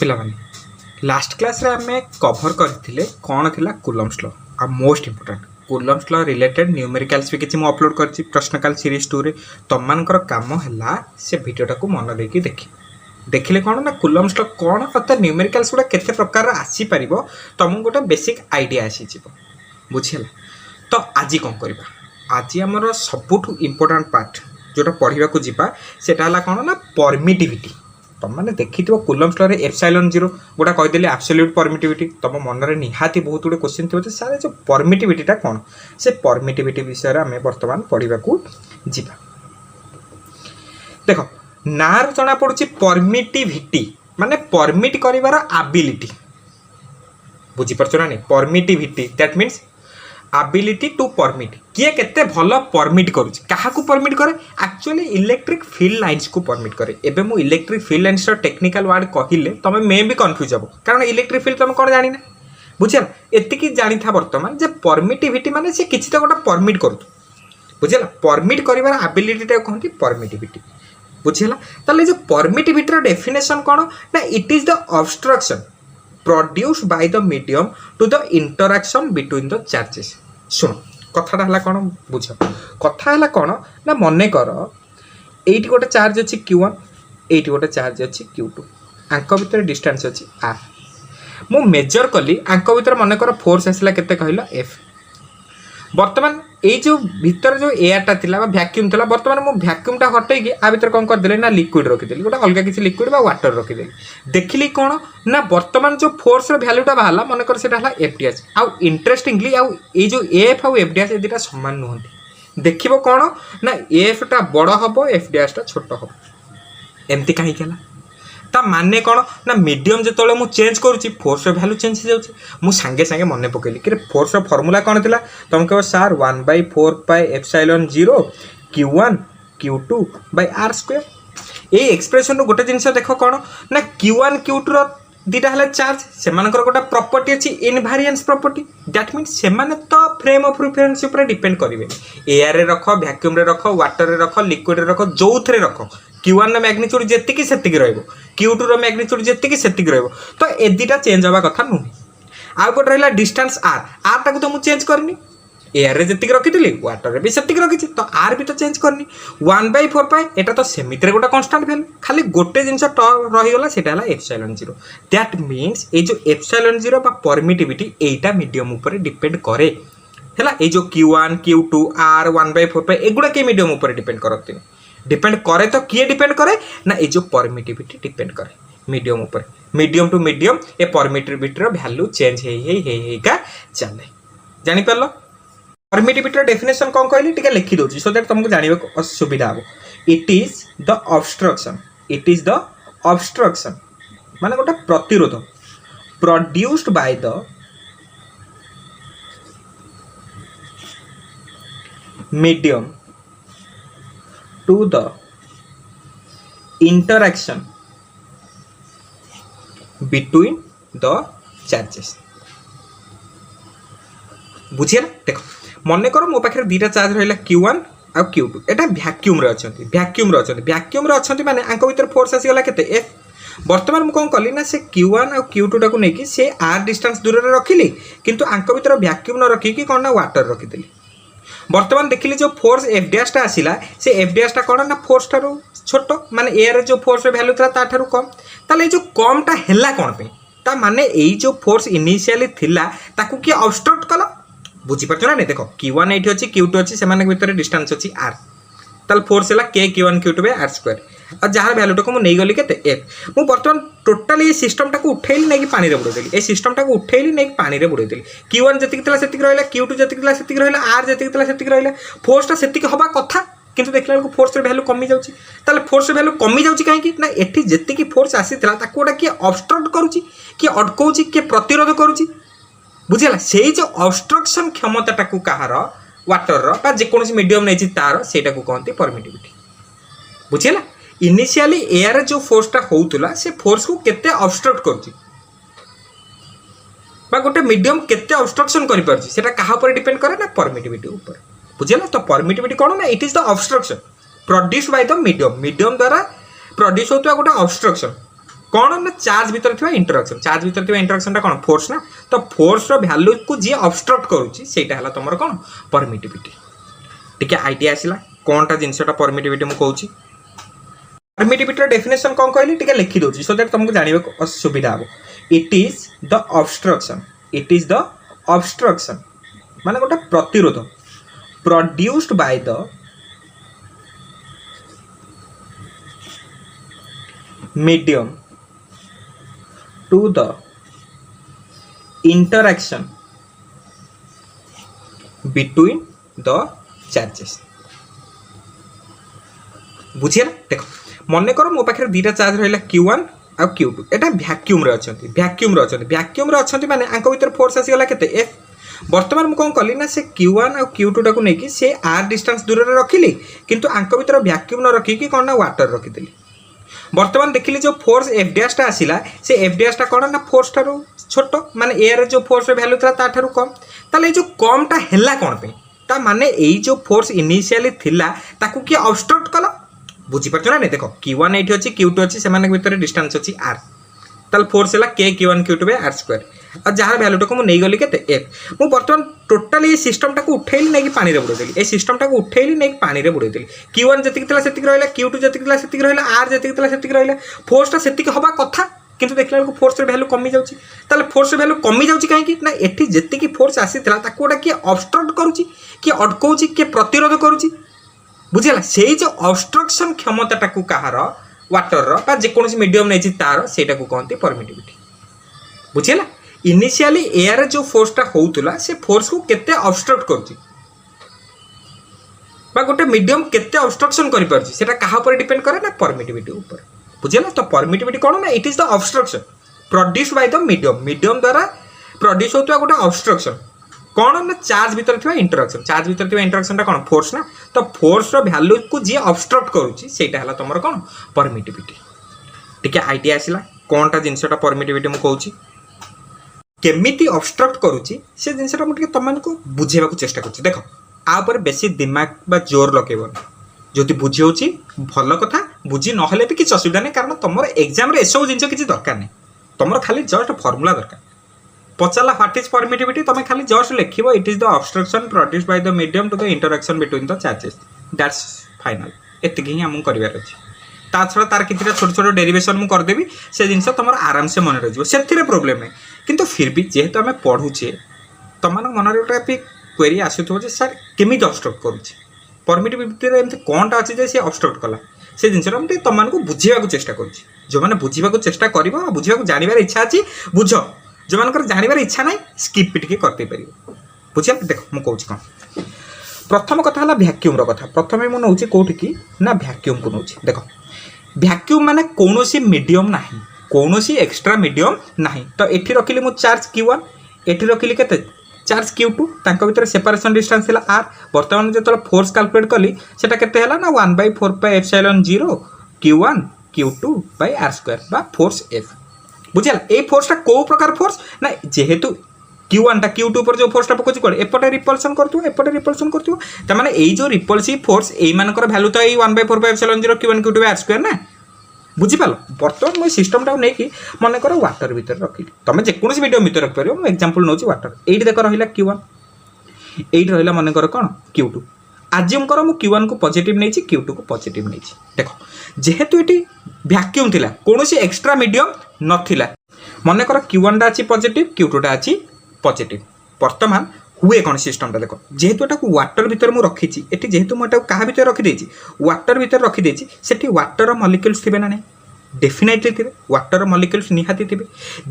पिलामाने last class रे आमे cover करथिले कोन थिला कूलम्स लॉ आ most important Coulomb's law related numericals भी किछि म अपलोड करछि प्रश्नकाल सीरीज 2 रे तमनकर काम हैला से वीडियोटा को मन देकी देखिले कोन ना कूलम्स लॉ कोन अत न्यूमेरिकल्स गुडा केते प्रकार आसी परिबो तमु गोटे बेसिक आईडिया आसी जिवो बुझिला। तो आज कोन करबा आज हमर सबुठु इंपोर्टेंट पार्ट जोटा पढ़िबा को जिबा सेटा हला कोन ना परमिटिविटी। तुम मैंने देखी कूलम्स लॉ रे एप्सिलॉन 0 गोटा कहीदेली एब्सोल्यूट परमिटिविटी तुम मन में निहाती बहुत गुड़े क्वेश्चन थी सारे जो परमिटिविटीटा कौन से परमिटिविटी विषय में आम बर्तमान पढ़ा जा। देख नार जना पड़ी परमिटिविटी माने परमिट कर एबिलिटी बुझीपार ना नहीं permittivity that means ability to permit किए केते भल परमिट करुच्ची क्या परमिट करे एक्चुअली इलेक्ट्रिक फील्ड लाइन्स को परमिट करे। एबे मु electric field lines technical word कहले तुम मे भी कन्फ्यूज हो कारण इलेक्ट्रिक फील्ड तुम कौन जानी ना बुझे एतिकी जानी था बर्तमान जे परमिटिविटी माने से किसी तो गोटे परमिट करू बुझेला परमिट कर एबिलिटी कहती परमिटिविटी बुझेला। ताले जो परमिटिविटी डेफिनेशन कौन ना it is the obstruction produced by the medium to the interaction between the charges। सुन कथाटा हला कौन बुझ कथा हला कौन ना मन कर एटी गोटे चार्ज अच्छी Q1 एटी गोटे चार्ज अच्छी Q2 आंक भितर डिस्टेंस अच्छी R मु मेजर कली आंक भितर मन कर फोर्स आसला केते कहला F। बर्तमान ये जो भीतर जो एयरटा थिला वैक्यूम थिला बर्तमान मु वैक्यूमटा हटैकी आ भीतर कौन करदेली ना लिक्विड रखीदेली गोटे अलग किसी लिक्विड बा वाटर रखीदेली देखिली कौन ना बर्तमान जो फोर्स वैल्यूटा बाहला मन कर सेटा हला एफडीएस आउ इंटरेस्टिंगली आउ ये जो एफ आउ एफडीएस ए दुटा समान नुहंती देखिबो कौन ना एफटा बड़ हबो एफडीएसटा छोट हबो एमती काहे केला ता माने कौन ना मीडियम जो मु चेंज करुच्ची फोर्स वैल्यू चेंज हो जाऊँगी मु सांगे सांगे मन पकेली कि फोर्स फर्मूला कौन थी तुम कह सार 1/4 pi epsilon 0 Q1 Q2 by R square. ये एक्सप्रेशन गोटे जिनस देख कौन ना Q1 Q2 रो दीटा हला चार्ज से गोटे प्रॉपर्टी अच्छी इनवेरिएंस प्रॉपर्टी दैट मीन्स से तो फ्रेम ऑफ रेफरेंस ऊपर डिपेंड करेंगे एयर रे रख वैक्यूम रे रख वाटर रे रख लिक्विड रे रख जो थे रख Q1 रो मैग्नीट्यूड जेतिकी सेतिकी रहइबो Q2 रो मैग्नीट्यूड जेतिकी सेतिकी रहइबो तो ए दीटा चेंज होबा कथा नुहे। आ गोटे रहला डिस्टेंस R टाको तो मु चेंज करनी एयर रे जेतिकी रखिथिली वाटर रे भी सेतिकी रखिछि तो R भी तो चेंज करनी 1/4 पाई एटा तो सेमिति गोटे कांस्टेंट वैल्यू खाली गोटे जिनस रही गला सेटा हला एप्सिलॉन 0 दैट मीन्स ए जो एप्सिलॉन 0 बा परमिटिविटी एटा मीडियम ऊपर डिपेंड करे हैला ए जो Q1 Q2 R 1/4 पाई एगुडा के मीडियम ऊपर डिपेंड करते डिपेंड करे तो किए डिपेंड करे ना ये जो परमिटिविटी डिपेंड करे मीडियम ऊपर मीडियम टू मीडियम ए परमिटिविटी वैल्यू चेंज का चले जानी पारलो। परमिटिविटी डेफिनेशन कौन कहली टिके लिखि दोची सो दैट तुमको जानिबा सुविधा हो। इट इज द ऑब्स्ट्रक्शन माने गोटे प्रतिरोध produced by the medium to the interaction between the charges बुझे ना देख मन कर मो पाखे दीटा चार्ज रहा Q1 आ Q2 एटा वैक्यूम रे अच्छी माने आंक भीतर फोर्स आसीगला केते F। बर्तमान मु कौन कली ना से Q1 आ Q2 टाको नहीं कि से R डिस्टेंस दूर रे रखिली किंतु आंक भीतर वैक्यूम न रखी कि कौन ना वाटर रखीदेली। बर्तमान देखिले जो फोर्स एफडीएस टा आसिला से एफडीएस टा कौन ना फोर्स ठारू छोट माने एयर जो फोर्स वैल्यू था ता ठारू कम ताले जो कम टा हैला कोन पे ता माने एई जो फोर्स इनिशियली थिला ताकू कि ऑब्स्ट्रक्ट कला बुझी परछ ना नहीं देखो Q1 एठी अछि Q2 अछि से माने भीतर डिस्टेंस अछि R ताल फोर्स हैला K Q1 Q2 by R square और जहाँ वैल्यू टाक मुझे गली के F मु बर्तमान टोटाली ये सिस्टम टाक उठेली नहीं पानी रे बुड़ेदेली ए सिस्टम टाक उठेली नहीं पानी रे बुड़ेदेली Q1 जतिक तला सेतिक रहला Q2 जतिक तला सेतिक रहला R जतिक तला सेतिक रहला फोर्सटा सेतिक हबा कथा किंतु देखला को फोर्स रे वैल्यू कमी जाउची ताले फोर्स रे वैल्यू कमी जाउची काहे कि ना एठी जतिक फोर्स आसीतला ताकोटा कि ऑब्स्ट्रक्ट करूची कि अटकाउची कि प्रतिरोध करूची बुझिला सेही जो ऑब्स्ट्रक्शन क्षमता टाकू कहार वाटर रो बा जे कोनोसी मीडियम नै छि तार सेटा को कहंती परमिटिविटी बुझिला। इनिशियली एयर जो फोर्सटा होउतला से फोर्स को केते ऑब्स्ट्रक्ट करची बा गोटे मीडियम केते ऑब्स्ट्रक्शन करि परची सेटा कहा पर डिपेंड करे ना परमिटिविटी ऊपर बुझिला। तो परमिटिविटी कोन ना it is the obstruction produced by the medium द्वारा प्रोड्यूस होता गोटे ऑब्स्ट्रक्शन कौन ना चार्ज भीतर थी इंटराक्शन चार्ज भीतर थी इंटराक्शन कौन फोर्स ना तो फोर्स वैल्यू को जी ऑब्स्ट्रक्ट करूँ तुम कौन परमिटिविटी टी आइडिया आसला कौनटा जिनसा परमिटिविटी मुझे कहूँ परमिटिविटी डेफिनेशन कौन कहली टी लिखी दूसरी सो दैट तुमको जानवे सुविधा हम इट इज द ऑब्स्ट्रक्शन माने गोटे प्रतिरोध produced by the medium to the interaction between the charges बुझे ना देख मन कर मो पाखे दुटा चार्ज रहा Q1 आ Q2 एटा वैक्यूम रे अछंती वैक्यूम रे अछंती माने आंक भीतर फोर्स आसीगला केते F बर्तमान मुझे कौन कली ना से Q1 आ Q2 टाक नहीं से R डिस्टेंस दूर में रखिली किंतु आंक भीतर वैक्यूम न रखिकी कौन ना वाटर रखीदेली बर्तमान देखिली जो फोर्स एफ डैशटा आसला से एफ डैशटा कौन ना फोर्स ठारू छोट माने एयर जो फोर्स वैल्यू था ताठारू कम ताले जो कमटा हैला कौन पे ता माने एई जो फोर्स इनिशियली थिला ताकू किए ऑब्स्ट्रक्ट कला बुझी पारछ ना नहीं देख Q1 एठी अछि Q2 अछि सेमाने भीतर डिस्टेंस अछि R ताल फोर्स हैला K Q1 Q2 by R square और जहाँ भैल्यू टाक मुझे नहीं गली के F मुझे बर्तमान टोटाली ये सिस्टम टाक उठेली नहीं पानी रे बुड़ेदेली ये सिस्टम टाक उठेली नहीं पानी रे बुड़ेदेली Q1 जति रहा Q2 जति रहा R जति रहा फोर्सटा से हवा कथा किंतु देखला को फोर्स वैल्यू कमी जाउची ताले फोर्स वैल्यू कमी जाउची काहे ना एठी जति फोर्स आसीतला ताको गोटा किए ऑब्स्ट्रक्ट करूची किए अटकाउची किए प्रतिरोध करूची बुझिला सेही जो ऑब्स्ट्रक्शन क्षमता टाकू कहार वाटर बा जेकोसी मीडियम नहीं तार सेटा को कहते परमिटिविटी बुझिला इनिशियली एयर जो फोर्सटा होउतला से फोर्स को केते ऑब्स्ट्रक्ट करूची बा गोटे मीडियम केते ऑब्स्ट्रक्शन करि परची सेटा कहा पर डिपेंड करे ना परमिटिविटी ऊपर बुझिला तो परमिटिविटी कोन ना it is the obstruction produced by the medium द्वारा प्रोड्यूस होतवा गोटे ऑब्स्ट्रक्शन कौन ना चार्ज भीतर थी इंटराक्शन चार्ज भीतर थी इंटराक्शन कौन फोर्स ना तो फोर्स वैल्यू को जी ऑब्स्ट्रक्ट करूँ तुम कौन परमिटिविटी टी आइडिया आसला कौनटा जिनसा परमिटिविटी मुझे कहूँ केमिटी ऑब्स्ट्रक्ट करुँची से जिनसा मुझे तुमको बुझेबा चेष्टा कर देख आपर बेसी दिमाग बा जोर लगेबन जदि बुझी होची भल कथा बुझी ना भी किसी असुविधा नहीं कारण तुम एग्जाम रे एसबू जिन किसी दरकार नहीं तुम खाली जस्ट फर्मुला दरकार पचारा व्हाट इज परमिटिविटी तुम खाली जस्ट लिख it is the obstruction produced by the medium to the interaction between the charges that's final एतिक ही आमको करार अच्छे ता छड़ा तार कि छोट छोट डेरिवेशन मुझे करदेवी से जिन तुम आराम से मन रही से प्रोब्लेम नहीं किंतु फिर भी जेहेतु आम पढ़ुचे तुम मन गोटे क्वेरी आसुथो सर केमी ऑब्स्ट्रक्ट करुचे परमिटिविटी एमती कौनटा अच्छे से ऑब्स्ट्रक्ट कला से जिनसा मुझे तुमको बुझेबा चेष्टा करुँच जो मैंने बुझा चेष्टा कर बुझा जानवर इच्छा अच्छी बुझ जो मानकर जानवर इच्छा ना स्किप टी करते पार बुझे देख मुझे कौन प्रथम कथा है भैक्यूम कथा प्रथम मुझे नौची कौटी की ना भैक्यूम को नौची देख भैक्यूम माने कौन मीडियम ना कौन एक्सट्रा मीडियम ना तो ये रखिली मुझे चार्ज Q1 ये रखिली के चार्ज Q2 तांको भीतर सेपरेशन डिस्टेंस है R बर्तमान जो फोर्स कैलकुलेट कली सेटा केते हला ना 1/4πε0 Q1 Q2 by R square बा फोर्स F बुझेगा ये फोर्सटा कौ प्रकार फोर्स ना जेहेतु Q1 टा Q2 पर जो फोर्सटा पकोची कोड एपटे रिपल्सन करथु एपटे रिपल्सन करथु त माने एई जो रिपल्सिव फोर्स एई मानकर वैल्यू तो एई 1/4πε0 Q1 Q2 R स्क्वायर ना बुझी पालो बर्तमान मुझे सिस्टमटा नहीं कि मन कर वाटर भीतर रखिली तुम जेकोसी मीडियम भीतर रख पार एग्जांपल नौची वाटर एटी देख रहा Q1 एट रहा मन कर कौन Q2 आज्यूम कर मु Q1 को पॉजिटिव नहीं Q2 को पॉजिटिव नहीं देख जेहेतु ये वैक्यूम थिला कौन एक्सट्रा मीडियम नथिला मन कर Q1 टा अच्छी पॉजिटिव Q2 टा अच्छी पॉजिटिव बर्तमान हुए कौन सिस्टमटा देख जेहेतु एटा वाटर भीतर मुझे रखी ये जेहेतु मुझे क्या भीतर रखीदे वाटर भीतर रखीदे से वाटर मलिक्यूल्स थे ना नहीं डेफिनेटली थे वाटर मलिक्यूल्स निहाती थे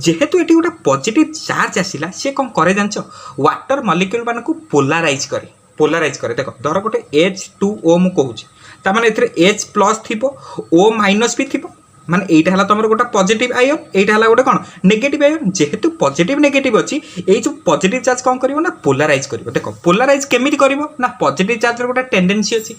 जेहेतु ये गोटे पॉजिटिव चार्ज आसला सी कौन करे जान वाटर मलिक्यूल मान को पोलाराइज करे देख धर गोटे H2O मु कहूँ ताने H+ थी O- भी थी माने एटा हला तुम गोटे पॉजिटिव आयन एटा हला गोटे कौन नेगेटिव आयन जेहेतु पॉजिटिव नेगेटिव अच्छी ये जो पॉजिटिव चार्ज कौन करिवो ना पोलाराइज करिवो देख पोलाराइज केमिति करिवो ना पॉजिटिव चार्ज गोटे टेंडेंसी अच्छी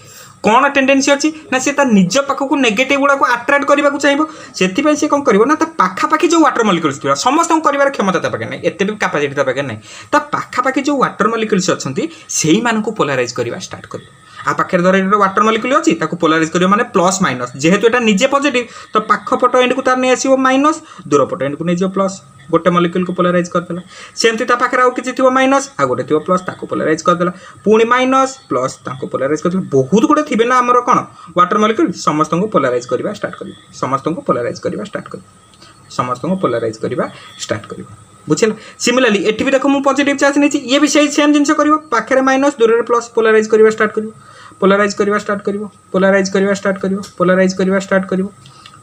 कौन टेंडेंसी अच्छी ना से निज पाखक नेगेटिव गुड़ा को अट्राक्ट करने को चाहिए से सी कौन कर पाखापाखि जो वाटर मलिक्यूल्स थी समस्त कर क्षमता पाखे ना एत भी कैपेसिटी पाखे ना पाखापाखि जो वाटर मलिक्यूल्स अच्छा से पोलाराइज करवा स्टार्ट कर आ पाखे धर ये वाटर मलिक्यूल अच्छी पोलाराइज कर माने प्लस माइनस जेहेतु एटा निजे पॉजिटिव तो पाख पट एंड को तार नहीं आसो माइनस दूर पट एंड को नहीं प्लस गोटे मलिक्यूल को पोलाराइज करदेला सेमती ता पाखे आउ किछि थिबो माइनस आ गोटे थिबो प्लस ताको पोलाराइज करदेला पुणी माइनस प्लस ताको पोलाराइज करदेला बहुत गुडे थिबे ना हमर कोन वाटर मलिक्यूल समस्त को पोलाराइज करबा स्टार्ट करबा समस्त को पोलाराइज करबा स्टार्ट करबा समस्त को पोलाराइज करबा स्टार्ट करबा बुझिला सिमिलरली एठी भी देखो मु पॉजिटिव चार्ज नेछि ये भी सेम जिंस करिवो पाखरे माइनस दूर रे प्लस पोलाराइज करबा स्टार्ट करिवो पोलाराइज करबा स्टार्ट करिवो पोलाराइज करबा स्टार्ट करिवो पोलाराइज करबा स्टार्ट करिवो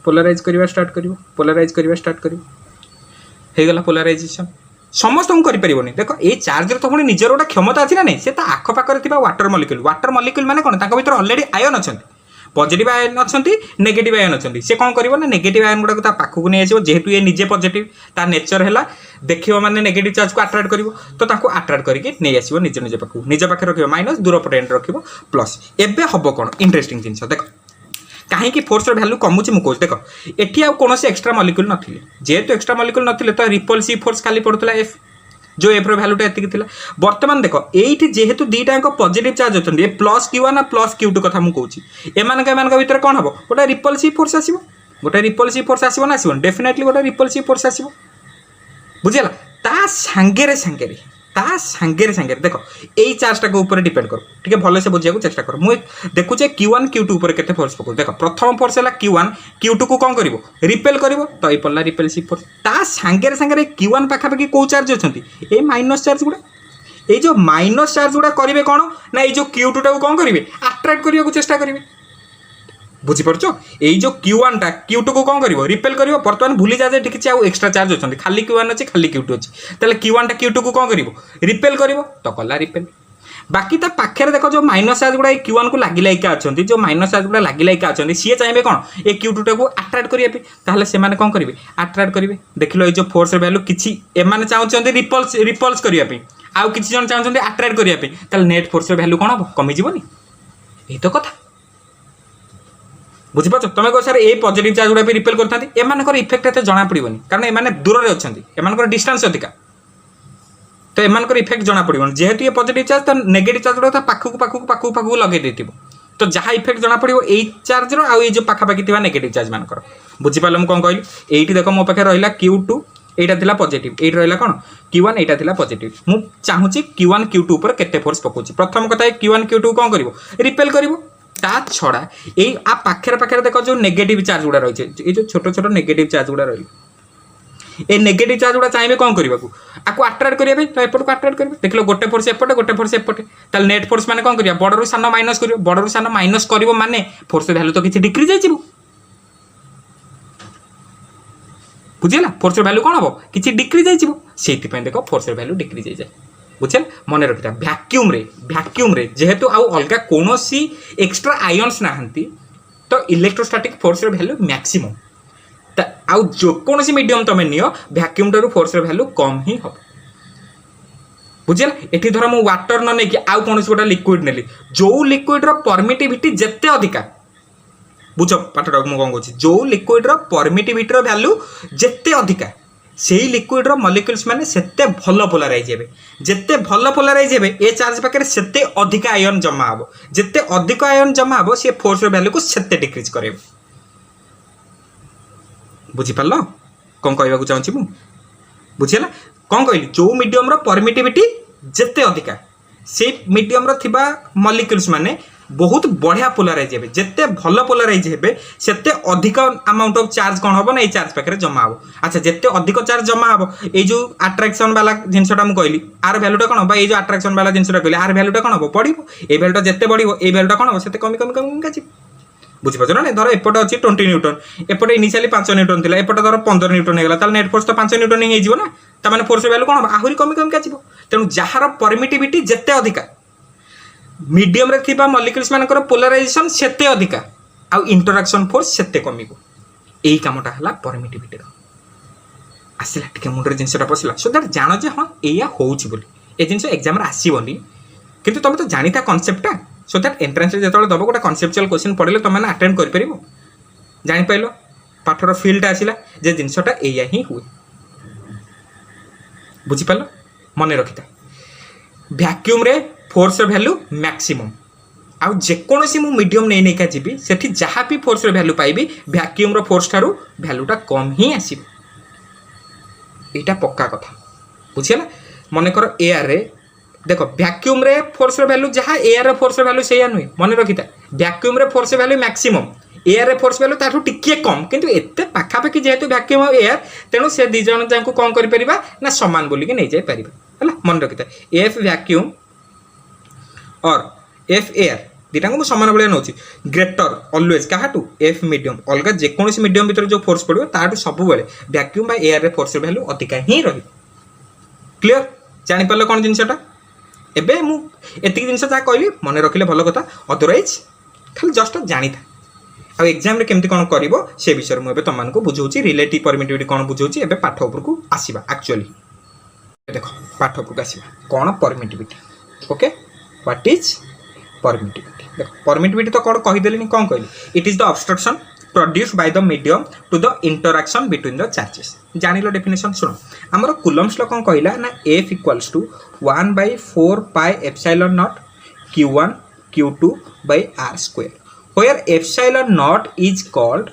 पोलाराइज करबा स्टार्ट करिवो पोलाराइज करबा स्टार्ट करिवो हे गला पोलाराइजेशन समस्त हम करि परिबोनी देखो ए चार्ज रे तो पुणी निजर गोटा क्षमता अछि ना नै से ता आख पाखरे थिबा वाटर मलिक्यूल माने कोन ताको भीतर ऑलरेडी आयन अछंती पॉजिटिव आयन अच्छी नेगेटिव आयन अच्छी से कौन कर नेगेटिव आयन गुड़ाक पाखक नहीं आसो जेहेतु ये निजे पॉजिटिव तार नेचर है देखिए मैंने नेगेटिव चार्ज को अट्राक्ट कर तो अट्राक्ट करके नहीं आसो निज निज पाख निज पाखे रख माइनस दूर पटे रख प्लस एबे हम कौन इंटरेस्टिंग जिन देख कहीं फोर्स वैल्यू कमुची मुझे देख एटी आ कौन एक्सट्रा मलिक्यूल नथिले जेहेतु एक्सट्रा मलिक्यूल नथिले तो रिपल्सिव फोर्स खाली पड़ता एफ जो एफ्र भैल्यूटा एति बर्तमान देख ये जेहेतु दुईटा पॉजिटिव चार्ज अच्छे ये प्लस Q1 प्लस Q2 कथा मुझे एमान भितर कौन हम गोटे रिपल्सिव फोर्स आसो गोटे रिपल्सिव फोर्स आसो ना आसो डेफिनेटली गोटे रिपल्सिव फोर्स आसो बुझेगा ता सांगे देख यही चार्जटा को ऊपर डिपेंड कर ठीक है भले से बुझा चेष्टा कर मुझे देखुचे Q1 Q2 ऊपर केते फोर्स पको देख प्रथम फोर्स है Q1 Q2 को कौन कर रिपेल कर तो ये पड़ला रिपेलसिव फोर्स ता सांगे Q1 पाखापाखि कौ चार्ज अच्छा ये माइनस चार्ज गुड़ा ये जो माइनस चार्ज गुड़ा करेंगे कौन ना ये जो Q2 टाक कौन करेंगे अट्राक्ट करने को चेष्टा करेंगे बुझीपार यही जो Q1 टा Q2 को कौन कर रिपेल कर बर्तमान भूली जाए ठीक है एक्सट्रा चार्ज अच्छे खाली Q1 अच्छे खाली Q2 अच्छे तेल Q1 टा Q2 को कौन कर रिपेल कर तो कला रिपेल बाकी ता पाखे देख जो माइनस चार्ज गुड़ा Q1 को लगी लाइका अच्छा जो माइनस चार्ज गुड़ा लगी लाइका अच्छा सी चाहिए कौन ये Q2 टाक अट्राक्ट करने से कौन करेंगे अट्राक्ट करेंगे देख लो ये फोर्स वैल्यू किसी एम चाहते रिपल्स करने आउ किसी जन चाहते अट्राक्ट करने नेट फोर्स वैल्यू कौन हम कमिजनी यही तो कथा बुझीपार तुम कह सर ये पॉजिटिव चार्ज गुड़ा भी रिपेल करते एम इफेक्ट एत जना पड़ोनी कारण एम दूर में अच्छा एम डिस्टेंस अधिका तो एम इफेक्ट जना पड़ोनी जेहेतु ये पॉजिटिव चार्ज तो नेगेटिव चार्ज गुड़ा पाखक लगे देथिबो तो जहाँ इफेक्ट जना पड़ो यही चार्ज रो ये जो पाखापाखि थी नेगेटिव चार्ज मानकर बुझीपार मुझे कौन कहली ये देख मो पाखे रहा Q2 यहाँ था पॉजिटिव ये रहा कौन Q1 यहाँ था पॉजिटिव मुझे चाहूँगी Q1 Q2 ऊपर केते फोर्स पकाउछि प्रथम कथा Q1 Q2 कौन कर रिपेल कर ता छड़ा ये आ पाखे देख जो नेगेटिव चार्ज गुड़ा रही है ये जो छोट छोट नेगेटिव चार्ज गुड़ा रही ये नेगेटिव चार्ज गुड़ा चाहिए कौन करने आपको अट्राक्ट करने तो एपट को अट्राक्ट करेंगे देख लो गोटे फोर्स एपटे गोटे फोर्स एपटे ताल नेट फोर्स मैंने कौन करिया बड़रू सान माइनस कर बड़रू सान माइनस कर माने फोर्स वैल्यू तो किसी डिक्रीज हो बुझेगा फोर्स वैल्यू कौन हम किसी डिक्रीज हो देख फोर्स वैल्यू डिक्रीज जाए बुझे मन रखी भैक्यूम रे जेहेतु आउ अलग कौन एक्सट्रा आयन्स नहांती तो इलेक्ट्रोस्टैटिक फोर्स वैल्यू मैक्सिमम आउ जो कौन मीडियम तुम नियो भैक्यूम ठार फोर्स वैल्यू कम ही हम बुझेगा ये धर मुझे वाटर न नहीं आउ कौन गोटे लिक्विड नेली जो लिक्विड्र परमिटिविटी जिते अधिका बुझ पाठटा मुझे कौन कहूँ जो लिक्विड्र परमिटिविटी वैल्यू जिते अधिका से लिक्विड्र मलिक्यूल्स माने सेते भल पोलाराइज हे जिते भल पोलाराइज हे ए चार्ज पाखे सेते अधिक आयन जमा हम जिते अधिक आयन जमा हम सी फोर्स वैल्यू को सेते डिक्रीज करे बुझीपार कौन कहवाक चाहूँगी मु बुझेगा कौन कहली जो मीडियम परमिटिविटी जिते अधिका से मीडियम थिबा मलिक्यूल्स माने बहुत बढ़िया पोलाराइज हे जिते भल पोलाराइज हे सेते अधिक अमाउंट ऑफ चार्ज कौन हम ना ये चार्ज पाखे जमा हम अच्छा जिते अधिक चार्ज जमा हम ये जो अट्राक्शन वाला जिनसा मुझे कहली आर भैल्यूटा कौन हम ये जो अट्राक्शन वाला जिनसा कहली आर भैल्यूटा कौन हम बढ़ो ये भैल्यूटा जिते बढ़ो ये भैल्यूटा कौन हम से कमी कमी कमी कमी बुझीपार ना धर एपटे अच्छी 20 न्यूटन एपटे इनिशियली 5 न्यूटन थी एपटे धर 15 न्यूटन होगा नेट फोर्स तो 5 न्यूटन ही हो ना फोर्स वैल्यू कौन हम आहरी कमी कमी जीव तेणु जार परमिटिविटी जिते अधिका मीडियम रे थिबा मॉलिक्यूल्स मानकर पोलराइजेशन सेते अधिका आउ इंटरैक्शन फोर्स सेते कमिबो एई कामटा हला परमिटिविटी रो आसिला टिके मुंडरे जिंसटा पसला सो दैट जानो जे हां एया होउची बोली ए जिंस एग्जाम रे आसीबोनी किंतु तमे तो जानिता कांसेप्टटा सो दैट एंट्रेंस रे जतले दबो गोटा कांसेप्चुअल क्वेश्चन पढले तमे ना अटेंड कर परिबो जानि पाइलो पाठर फील्ड आसिला जे जिंसटा एया ही हुए बुझी पालो मने रखिता वैक्यूम रे फोर्स वैल्यू मैक्सिमम आउ जेकोसी मु मीडियम नहीं नहीं का जीवी सेठी जहाँ भी फोर्स वैल्यू पाइबी वैक्यूम रो फोर्स ठारू वैल्यूटा कम ही आसीब एटा पक्का कथा बुझिला मन कर एयर रे देख वैक्यूम रे फोर्स वैल्यू जहाँ एयर फोर्स वैल्यू से नुहे मन रखिता वैक्यूम रे फोर्स वैल्यू मैक्सिमम एयर रे फोर्स वैल्यू ताठू टिके कम किंतु एते पाखापाखि जेहेतु वैक्यूम और एयर तेणु से दी जन जाको कौन करि परिबा ना समान बोलिक नहीं जाई परिबा हला मन रखिता एफ वैक्यूम और एफ एयर दुटा को सामान भाया नौ ग्रेटर अलवेज क्या एफ मीडियम अलग जेकोसी मीडियम भर जो फोर्स पड़ो ताठू सब वैक्यूम एयर रे फोर्स वैल्यू अधिका ही रही क्लीयर जापार कौन जिनटा एबे मु एतिक जिनस जहाँ कहली मन रखिले भल कथा अदरवाइज खाली जस्ट जानी था आ एग्जाम रे केमती कौन करिवो से विषय मुझे तुम को बुझाऊँ रिलेटिव परमिटिविटी कौन बुझाऊँ एबे पाठ उपरकू आसीबा एक्चुअली देख पाठ उपरकू आसीबा कौन permittivity okay what is permittivity देख परमिटिविटी तो कौन कहीदेली कौन कहली it is the obstruction produced by the medium to the interaction between the charges जान लो डेफिनेशन सुन आमर कूलम्स लॉ कौन कहला ना F equals to 1/4 pi epsilon naught q1 q2 by r square where epsilon naught is called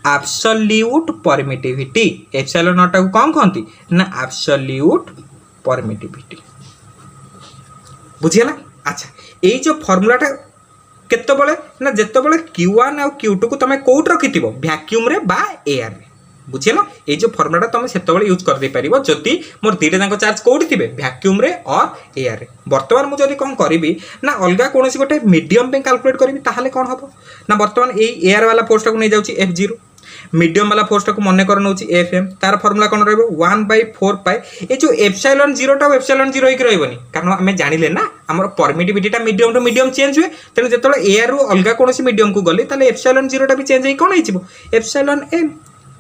absolute permittivity epsilon naught को कौन कहती ना absolute permittivity बुझिला अच्छा ये जो फॉर्मूलाटा केतबले ना जेतबले q1 और q2 को तमे कोट रखिथिबो वैक्यूम रे बा एयर रे बुझिला ये जो फॉर्मूलाटा तमे सेतबले यूज कर दे परिबो जति मोर दीटा जांको चार्ज कोठी थिबे वैक्यूम रे और एयर रे वर्तमान मु जदी कोन करिवि ना अलगा कोनोसी गोटे मीडियम पे कैलकुलेट करिवि ताहाले कोन हबो ना वर्तमान ए एयर वाला फोर्स को नै जाउची f0 मीडियम वाला फोर्स को मन कर नउची fm तार फॉर्मूला कोन रहबो 1/4 पाई ए जो एप्सिलॉन 0 टा एप्सिलॉन 0 हिक रहबनी कारण हमें जानिले ना हमर परमिटिविटी टा मीडियम टू मीडियम चेंज हुए तेन जेतले एयर रो अलगा कोनोसी मीडियम को गली ताले एप्सिलॉन 0 टा भी चेंज हे कोन हिचिबो epsilon m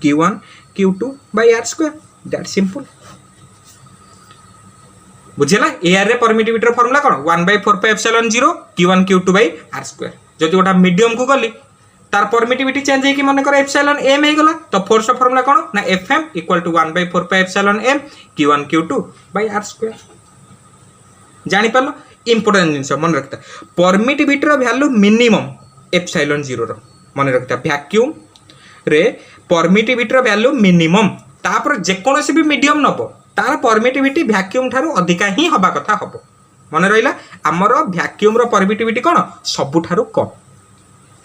q1 q2 by r square that simple बुझिला एयर रे परमिटिविटी रो फार्मूला कोन 1/4 pi epsilon 0 q1 q2 by r square जदि ओटा मीडियम को गली तार परमिटिविटी चेंज हे कि मन कर एप्सिलॉन m हे गला तो फोर्स रो फार्मूला कोन ना fm equal to 1/4 pi epsilon m q1 q2 by r square जानि पालो इंपोर्टेंट जिंस मन रखता परमिटिविटी रो वैल्यू मिनिमम एप्सिलॉन 0 रो मन रखता वैक्यूम रे परमिटिविटी रो वैल्यू मिनिमम तापर जेकोसी भी मीडियम नबो तार परमिटिविटी वैक्यूम ठारू अधिका ही हबा कथा हबो मन रहिला हमर वैक्यूम रो परमिटिविटी कोन सबु ठारू कम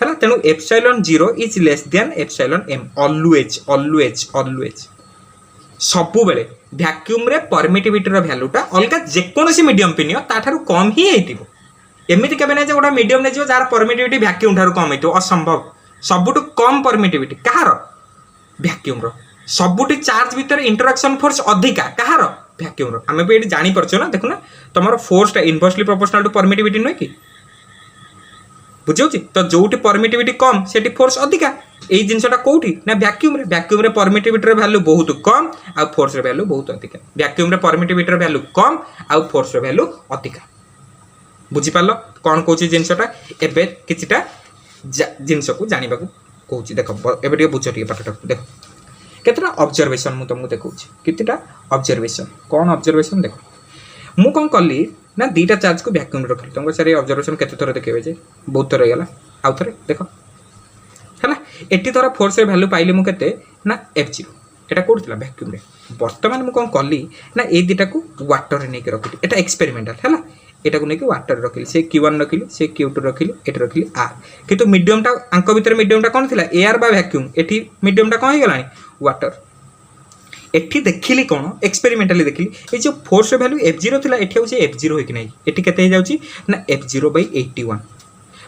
हैला तेनु epsilon 0 is less than epsilon m always always always सबु बेले वैक्यूम रे परमिटिविटी रो वैल्यूटा अलगा जेकोसी मीडियम पिनियो ता ठारू कम ही हेतिबो एमिति केबे नै जे गोटा मीडियम नै जे जार परमिटिविटी वैक्यूम ठारू कम हेतिबो असंभव सबुटु कम परमिटिविटी कहार वैक्यूम रो सबुटी चार्ज भीतर इंटरैक्शन फोर्स अधिका कहार वैक्यूम रो हमें भी जानी परछो ना देखो ना तमरो फोर्स टा इनवर्सली प्रोपोर्शनल टू परमिटिविटी नै कि बुझौछि तो जोटी परमिटिविटी कम सेटी फोर्स अधिका एई जिंसटा कोठी ना वैक्यूम रे परमिटिविटी रे वैल्यू बहुत कम आ फोर्स रे वैल्यू बहुत अधिका वैक्यूम रे परमिटिविटी रे वैल्यू कम आ फोर्स रे वैल्यू अधिका बुझि पालो कोन कोछि जिंसटा एबे किछिटा जिनस को जाना कहूँ देख एवं टे बुझ टे पाठटा देख केतटा ऑब्जर्वेशन मु तुमको देखा कितना ऑब्जर्वेशन कौन ऑब्जर्वेशन देख मु कौन कली ना दीटा चार्ज को वैक्यूम रखी तुमको सर ऑब्जर्वेशन केते थर देखेबे जे बहुत थर गला आउ थरे देख है एटी थर फोर्स रे वैल्यू पाइली मु केते ना f0 एटा कोठला वैक्यूम रे वर्तमान मु कौन कली ना ए दीटा को वाटर रे नै के रखी एटा एक्सपेरिमेंटल है एटा को लेके वाटर रखिली से q1 रखिली से q2 रखिली एटा रखिली r किंतु मीडियम टा अंक भीतर मीडियम टा कोन थिला एयर बा वैक्यूम एठी मीडियम टा कोन हे गलानी वाटर एठी देखिली कोन एक्सपेरिमेंटली देखिली ए जो फोर्स वैल्यू f0 थिला एठी होची f0 होई कि नै एठी केते हे जाउची ना f0/81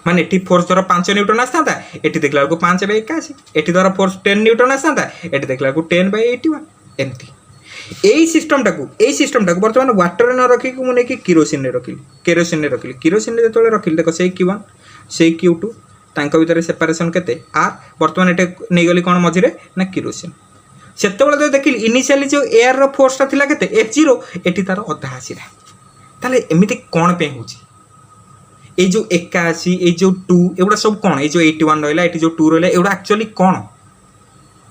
माने एठी फोर्स धर 5 न्यूटन आसाता एठी देखला को 5/81 एठी धर फोर्स 10 न्यूटन आसाता एठी देखला को 10/81 एमती एई सिस्टम टाकू वर्तमान वाटर न रखी को मुने कि केरोसिन रे रखिली केरोसिन रे जतले रखिली देखो से q1 से q2 तांका भीतर सेपरेशन केते r वर्तमान एटे नै गली कोन मझिरे ना केरोसिन सेतेबेले तो देखिली इनिशियली जो एयर रो फोर्स ता थिला केते f0 एठी तार अधा आसीला ताले एमिति कोन पे होची ए जो 81 ए जो 2 एवडा सब कोन ए जो 81 रहला एठी जो 2 रहला एवडा एक्चुअली कोन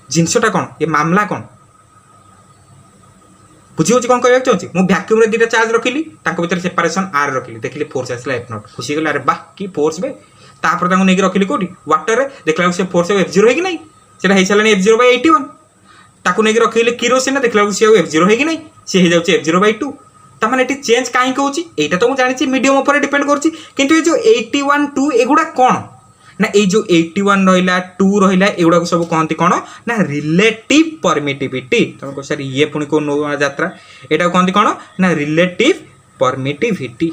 जिंसटा कोन ए मामला कोन बुझी होची कोन कहबा चाहूची मु वैक्यूम रे दीटा चार्ज रखिली ताको भीतर सेपरेशन r रखिली देखिली फोर्स आसला f0 खुशी गला अरे वाह की फोर्स बे तापर ताको नेकी रखिली कोठी वाटर रे देखला से फोर्स F0 है कि नहीं सेटा हे चलानी F0/81 ताको नेकी रखिले किरोसिन देखला से F0 है कि नहीं से हे जाउची F0/2 ता माने एटी चेंज काहे कहउची एटा तो मु जानिची मीडियम ऊपर डिपेंड करची किंतु ए जो 81 2 एगुडा कोन ना ए जो 81 रहिला 2 रहिला एगुडा को सब कहंती कोन ना रिलेटिव परमिटिविटी तुम को सर ये पुनी को नो यात्रा एटा कहंती कोन ना रिलेटिव परमिटिविटी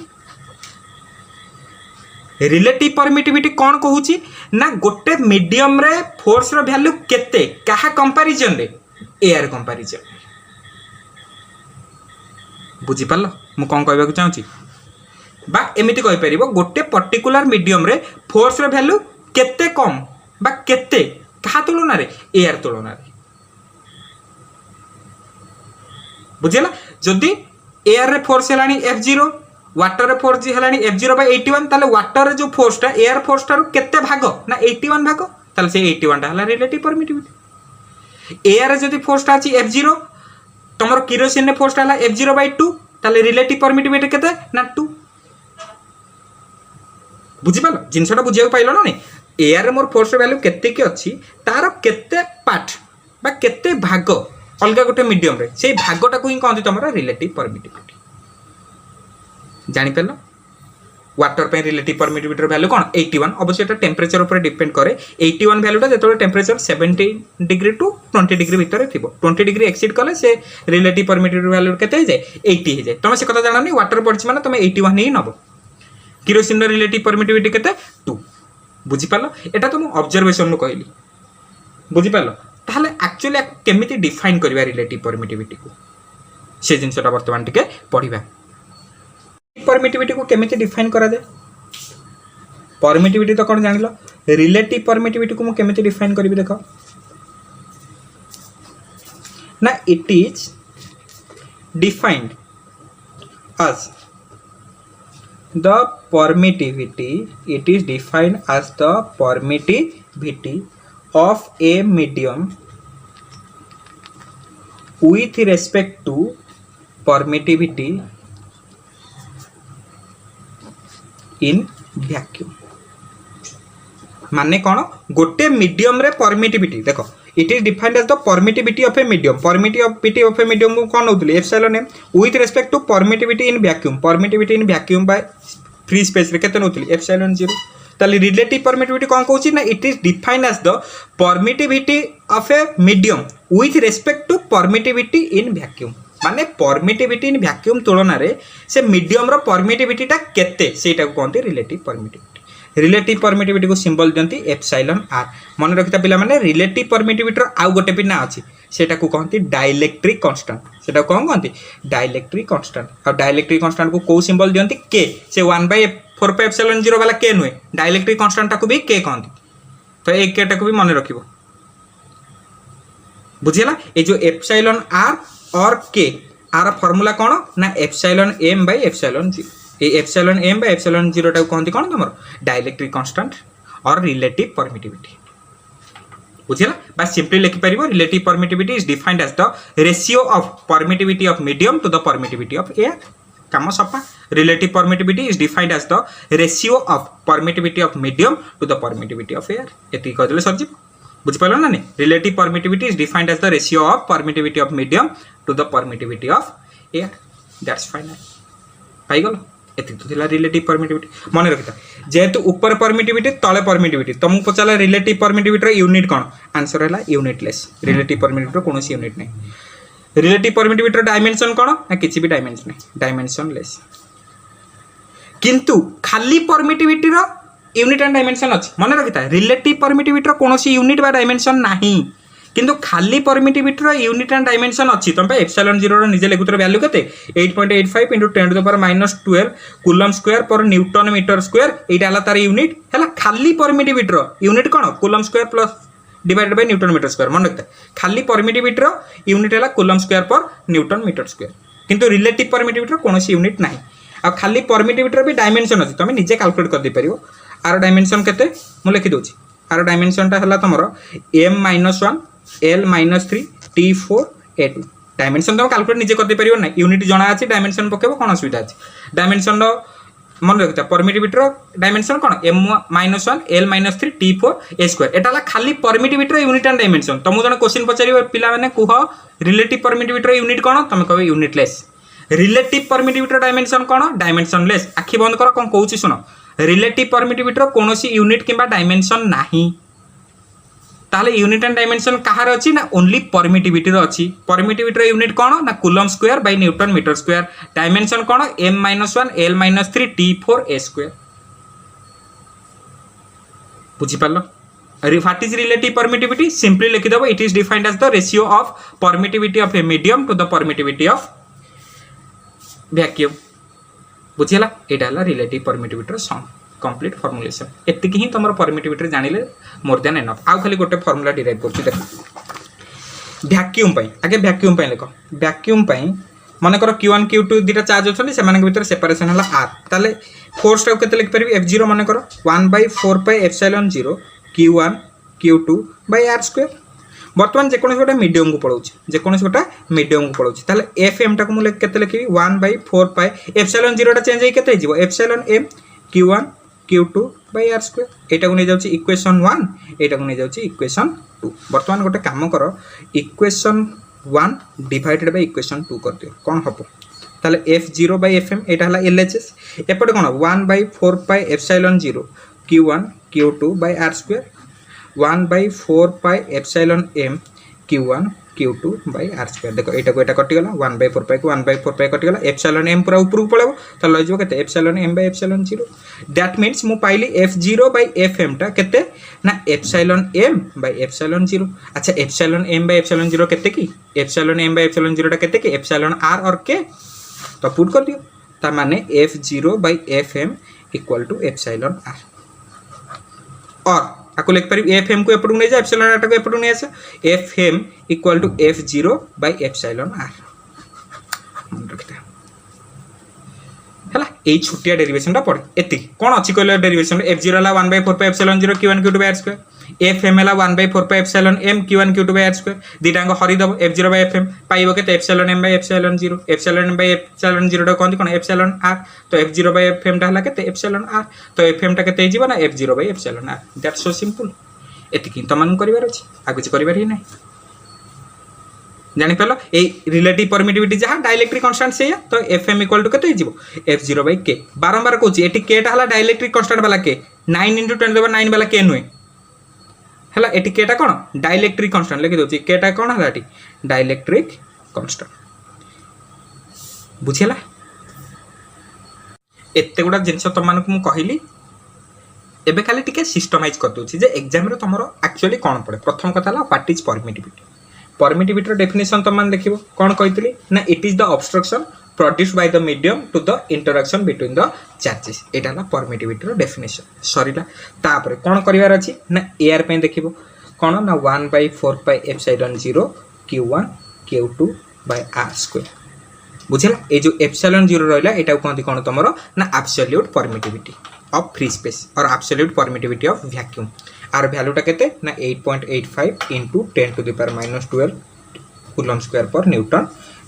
रिलेटिव परमिटिविटी कौन कहूची ना गोटे मीडियम रे फोर्स रो वैल्यू केते कहा कंपैरिजन रे एयर कंपैरिजन बुझी पालो मु कोन कहबा को चाहूची बा एमिति कहि परिबो गोटे पर्टिकुलर मीडियम रे फोर्स रो वैल्यू केते कम बा केते कहा तुलना रे एयर तुलना रे बुझिला जदी एयर रे फोर्स हेलानी F0 वाटर रे फोर्स हेलानी F0/81 ताले वाटर रे जो फोर्स टा एयर फोर्स टा केते भाग ना 81 भाग ताले से 81 टा हला रिलेटिव परमिटिविटी एयर रे जदी फोर्स टा अछि F0 तमरो किरोसिन रे फोर्स टा हला F0/2 ताले रिलेटिव परमिटिविटी केते ना 2 बुझी पालो जिनसटा बुझिया पाइलो ना नहीं एयर रे मोर फोर्स वैल्यू केते की अछि तार केते पार्ट बा केते भाग अलगा गोटे मीडियम रे से भागटा को ही कहंती तमरो रिलेटिव परमिटिविटी जानि पेलो वाटर पे रिलेटिव परमिटिविटी वैल्यू कोन 81 अवश्य एटा टेम्परेचर ऊपर डिपेंड करे 81 वैल्यूटा जेतोले टेम्परेचर 70 डिग्री टू 20 डिग्री भीतर थिबो 20 डिग्री एक्सीड कले से रिलेटिव परमिटिविटी वैल्यू केते हो जाए 80 हो जाए तमे से कथा जानानी वाटर पड़छ माने तमे 81 ही नबो किरोसिन रिलेटिव परमिटिविटी केते 2 बुझी पालो एटा तो मु ऑब्जर्वेशन नु कहली बुझी पालो ताहले एक्चुअली केमिति डिफाइन करबा रिलेटिव परमिटिविटी को से जिनसटा वर्तमान टिके पढिबा परमिटिविटी को केमिति डिफाइन करा जाए परमिटिविटी तो कौन जानिलो रिलेटिव परमिटिविटी को मु केमिति डिफाइन करबी देखो ना it is defined as the permittivity it is defined as the permittivity of a medium with respect to permittivity in vacuum माने कौन गोटे मीडियम रे परमिटिविटी देखो it is defined as the permittivity of a medium permittivity of a medium को कौन होतले epsilon m with respect to permittivity in vacuum by free space रे केते होतले एप्सिलॉन 0 ताली रिलेटिव परमिटिविटी कौन कहूची ना it is defined as the permittivity of a medium with respect to permittivity in vacuum माने परमिटिविटी इन वैक्यूम तुलना रे से मीडियम रो परमिटिविटी टा केते सेटा को कहते रिलेटिव परमिटिविटी रिलेटिव परमिटिविटी को सिंबल दियंती एप्सिलॉन आर मन रखिता पिला माने रिलेटिव परमिटिविटी रो आउ गोटे भी ना अछि सेटा को कहते डाइलेक्ट्रिक कांस्टेंट सेटा कोन कहते डाइलेक्ट्रिक कांस्टेंट और डाइलेक्ट्रिक कांस्टेंट को को सिंबल दियंती के से 1/4 पे एप्सिलॉन 0 वाला के नुए डाइलेक्ट्रिक कांस्टेंट को भी के कहते तो एक के टा को भी मन रखिबो बुझिला ए जो एप्सिलॉन आर और के आर फार्मूला कौन ना एप्सिलॉन एम बाय एप्सिलॉन 0 ए एप्सिलॉन एम बाय एप्सिलॉन 0 टा कहंती कोन तमरो डाइलेक्ट्रिक कांस्टेंट और रिलेटिव परमिटिविटी बुझिला बस सिंपली लिखि परिबो relative permittivity is defined as the ratio of permittivity of medium to the permittivity of air काम सपा relative permittivity is defined as the ratio of permittivity of medium to the permittivity of air एति कहले सरजी बुझ पालो ना नहीं relative permittivity is defined as the ratio of permittivity of medium to the permittivity of air that's fine पाई गलो एति तो थिला रिलेटिव परमिटिविटी मन रखिता जेहेतु ऊपर परमिटिविटी तले परमिटिविटी तुमको पचाला रिलेटिव परमिटिविटी रो यूनिट कोन आंसर हैला यूनिटलेस रिलेटिव परमिटिविटी रो कोनोसी यूनिट नै रिलेटिव परमिटिविटी रो डायमेंशन कोन ना किछि भी डायमेंशन नै डायमेंशनलेस किंतु खाली परमिटिविटी रो यूनिट एंड डायमेंशन अछि मन रखिता रिलेटिव परमिटिविटी रो कोनोसी यूनिट बा डायमेंशन नाही किंतु खाली परमिटिविटी रो यूनिट एंड डायमेंशन अछि तम पे एप्सिलॉन 0 रो निजे लेखुतर वैल्यू केते 8.85 * 10 to the power -12 coulomb square per newton metre square एटा हला तार यूनिट हला खाली परमिटिविटी रो यूनिट कोन coulomb square plus divided by newton metre square मन रखिता खाली परमिटिविटी रो यूनिट हला coulomb square per newton metre square किंतु रिलेटिव परमिटिविटी रो कोनोसी यूनिट नाही आ खाली परमिटिविटी रो भी डायमेंशन अछि तमे निजे कैलकुलेट कर दे परियो आर डायमेंशन केते मु लिखि दोछि आर डायमेंशन टा हला तमरो m-1 l-3 t4 a2 dimension तुम कैलकुलेट निजे कर दे परियो ना यूनिट जणा अछि डायमेंशन पकेबो कोन असुविधा अछि डायमेंशन रो मन रखिथा परमिटिविटी डायमेंशन कौन m-1 l-3 t4 a2 एटा खाली परमिटिविटी यूनिट एंड डायमेंशन तुमको जन क्वेश्चन पचार पिला माने कुह रिलेटिव परमिटिविटी यूनिट कौन तुम कह यूनिटलेस रिलेटिव परमिटिविटी डायमेंशन कौन डायमेंशनलेस आखि बंद कर कौन कहूँ शुण रिलेटिव परमिटिविटी कौन यूनिट किंबा डायमेंशन नाही ताहले यूनिट एंड डायमेंशन कहार अच्छी ना ओनली परमिटिविटी अच्छी परमिटिविटी यूनिट कौन ना coulomb square by newton metre square dimension कौन m-1 l-3 t4 a2 बुझिपाल what is relative permittivity simply लिखिदेव it is defined as the ratio of permittivity of a medium to the permittivity of vacuum बुझीला एटा हला relative permittivity sum complete formulation एतिक ही तुम permittivity जानिले more than enough आउ खाली गोटे formula derive करछि देख vacuum पई आगे वैक्यूम पई लिखो वैक्यूम पई मन कर q1 q2 दुटा चार्ज होछन से मानक भीतर सेपरेशन हला r ताले फोर्स टा केते लिख परबी f0 मन कर 1/4πε0 q1 q2 r2 बर्तमान जेकोसी गोटे मीडियम को पढ़ाऊँ जेकोसी गोटे मीडियम को पढ़ाऊँ ताले एफ एम टा को मुझे केते लिखी 1/4πε0 टा चेंज होके केते epsilon m q1 q2 r2 एटा को नहीं जाउची इक्वेशन 1 एटा को नहीं जाउची इक्वेशन 2 बर्तमान गोटे काम कर इक्वेशन 1 डिवाइडेड बाय इक्वेशन 2 कर दियो कोन हबो ताले f0/fm एटा हला LHS एपटे कोन 1/4πε0 q1 q2 r2 1/4πε0m q1 q2 r2 देखो एटा को एटा कटिगला 1/4π को 1/4π कटिगला एप्सिलॉन m पूरा ऊपर को पळेबो त लय जो केते एप्सिलॉन m/एप्सिलॉन 0 दैट मींस मु पाइली f0/fm टा केते ना एप्सिलॉन m/एप्सिलॉन 0 अच्छा एप्सिलॉन m/एप्सिलॉन 0 केते की एप्सिलॉन m/एप्सिलॉन 0 टा केते की एप्सिलॉन r और के तो पुट कर दियो ता माने f0/fm equal to epsilon r और आपको लिख पारि fm को एपटू नहीं जा एप्सिलॉन r को एपटू नहीं आसे fm इक्वल टू f0/एप्सिलॉन r मन रखता हला ए छोटिया डेरिवेशन टा पड़े एति कोन अछि कहले डेरिवेशन f0 हला 1/4πε0 q1 q2 r2 fm हला 1/4πε0m q1 q2 r2 दिटांग Hari दबो f0/fm पाइबो केते एप्सिलॉन m/एप्सिलॉन 0 एप्सिलॉन m/एप्सिलॉन 0 टा कोन एप्सिलॉन r तो f0/fm टा हला केते एप्सिलॉन r तो fm टा केते हिजिबो ना f0/एप्सिलॉन r दैट्स सो सिंपल एतिकी तमन करिवार अछि आ कुछ करिवार ही नै जानि पेलो ए रिलेटिव परमिटिविटी जहा डाइलेक्ट्रिक कांस्टेंट से तो fm इक्वल टू केते हिजिबो f0/k बारंबार कहूची एटी k टा हला डाइलेक्ट्रिक कांस्टेंट वाला k 9 × 10⁹ वाला k नुए हला एटी केटा कोन डाइलेक्ट्रिक कांस्टेंट लिखि दोची केटा कोन हला एटी डाइलेक्ट्रिक कांस्टेंट बुझिला एते गुडा जिंस त मानक मु कहिली एबे खाली टिके सिस्टमाइज कर दोची जे एग्जाम रे तमरो एक्चुअली कोन पड़े प्रथम कथा हला what is permittivity permittivity definition त मान देखिबो कोन कहितली ना it is the obstruction produced by the medium to the interaction between the charges एटा हला परमिटिविटी डेफिनेशन सरीला तापर कोन करिवार अछि ना एआर पे देखिबो कोन ना 1/4πε0 q1 q2 r2 बुझला ए जो एप्सिलॉन 0 रहला एटा कोंती कोन तमरो ना absolute permittivity of free space और एब्सोल्यूट परमिटिविटी ऑफ वैक्यूम आर वैल्यू टा केते ना 8.85 * 10⁻12 coulomb square per newton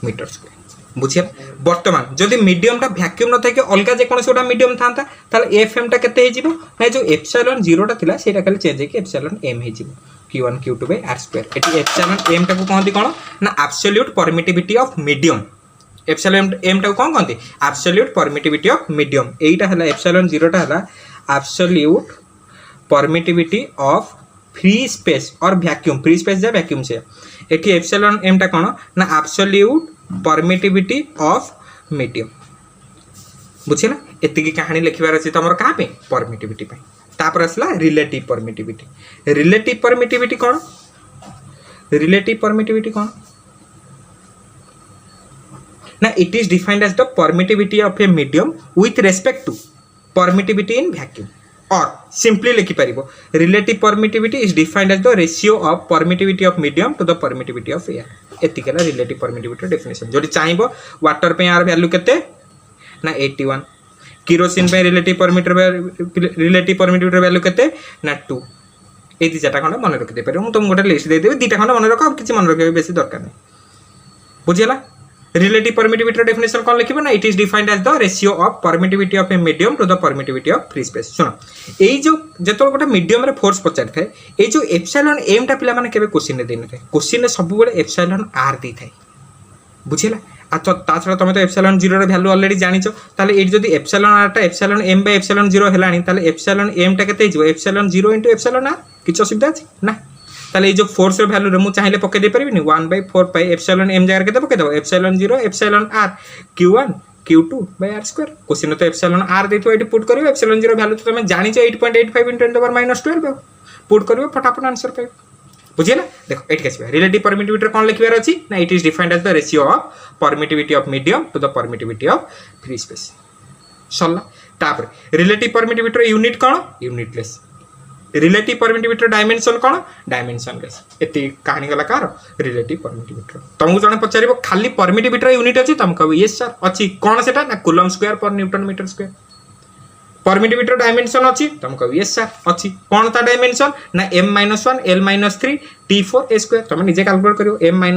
metre square बुझिया वर्तमान जदि मीडियम टा वैक्यूम न थाके अलगा जे कोनसे ओटा मीडियम थांता ताले एफएम टा केते हिजिबो ना जो एप्सिलॉन 0 टा थिला सेटा खाली चेंज हेके epsilon m हिजिबो q1 q2 r2 eighty epsilon m टा को कहंती कोन ना absolute permittivity of medium epsilon m टा को कोन कहंती एब्सोल्यूट परमिटिविटी ऑफ मीडियम एटा हला एप्सिलॉन 0 टा हला absolute permittivity of free space और वैक्यूम फ्री स्पेस जा वैक्यूम से एटी एप्सिलॉन m टा कोन ना एब्सोल्यूट परमिटिविटी ऑफ मीडियम बुझिला एतिकी कहानी लिखिबार अछि तमर कहा पे परमिटिविटी पे तापर असला रिलेटिव परमिटिविटी कोन ना it is defined as the permittivity of a medium with respect to permittivity in vacuum और सिंपली लिखि परिबो relative permittivity is defined as the ratio of permittivity of medium to the permittivity of air एतिकला relative permittivity definition जोडी चाहिबो water पे आर value केते ना 81 केरोसिन पे रिलेटिव परमिटिविटी वैल्यू केते ना 2 ए दी चाटा खंड मन रखि दे परबो हम तुम गोटे लिस्ट दे देबे दीटा खंड मन रख किछि मन रखबे बेसी दरकार नै बुझिला रिलेटिव परमिटिविटी डेफिनेशन कौन लिखिबो ना it is defined as the ratio of permittivity of a medium to the permittivity of free space सुनो एई जो जेतो गोटे मीडियम रे फोर्स पचार थाए ए जो एप्सिलॉन एम टा पिला माने केबे क्वेश्चन रे देने क्वेश्चन रे सब बेले एप्सिलॉन आर दी थाए बुझिला आ तो ता छडा तमे तो एप्सिलॉन 0 रे वैल्यू ऑलरेडी जानिछो ताले एट जदी एप्सिलॉन आर टा एप्सिलॉन एम बाय एप्सिलॉन 0 हेलानी ताले एप्सिलॉन एम टा केते हिजो एप्सिलॉन 0 * एप्सिलॉन आर किछ असुविधा अछि ना ताले ए जो फोर्स रे वैल्यू रे मु चाहिले पके दे परबिनी 1/4 पाई एप्सिलॉन एम जगह केते पके दबो epsilon 0 epsilon r q1 q2 by r square question तो एप्सिलॉन आर देतो एटी पुट करियो एप्सिलॉन 0 वैल्यू तो तमे जानिछो 8.85 * 10⁻12 पुट करियो फटाफट आंसर पाइबो बुझिला देखो एट केस रिलेटिव परमिटिविटी कौन लिखबार अछि ना it is defined as the ratio of permittivity of medium to the permittivity of free space सल्ला तापर रिलेटिव परमिटिविटी यूनिट कौन यूनिटलेस रिलेटिव परमिटिविटी डायमेंशन कौन डायमेंशनलेस एति कहानी गला कार रिलेटिव परमिटिविटी तुमको जने पचारिबो खाली परमिटिविटी यूनिट अछि तुम कहबो यस सर अछि कौन सेटा ना coulomb square per newton metre square permittivity dimension अछि तुम कहबो यस सर अछि कौन ता डायमेंशन ना m-1 l-3 t4 a square तुम निजे कैलकुलेट करियो m-1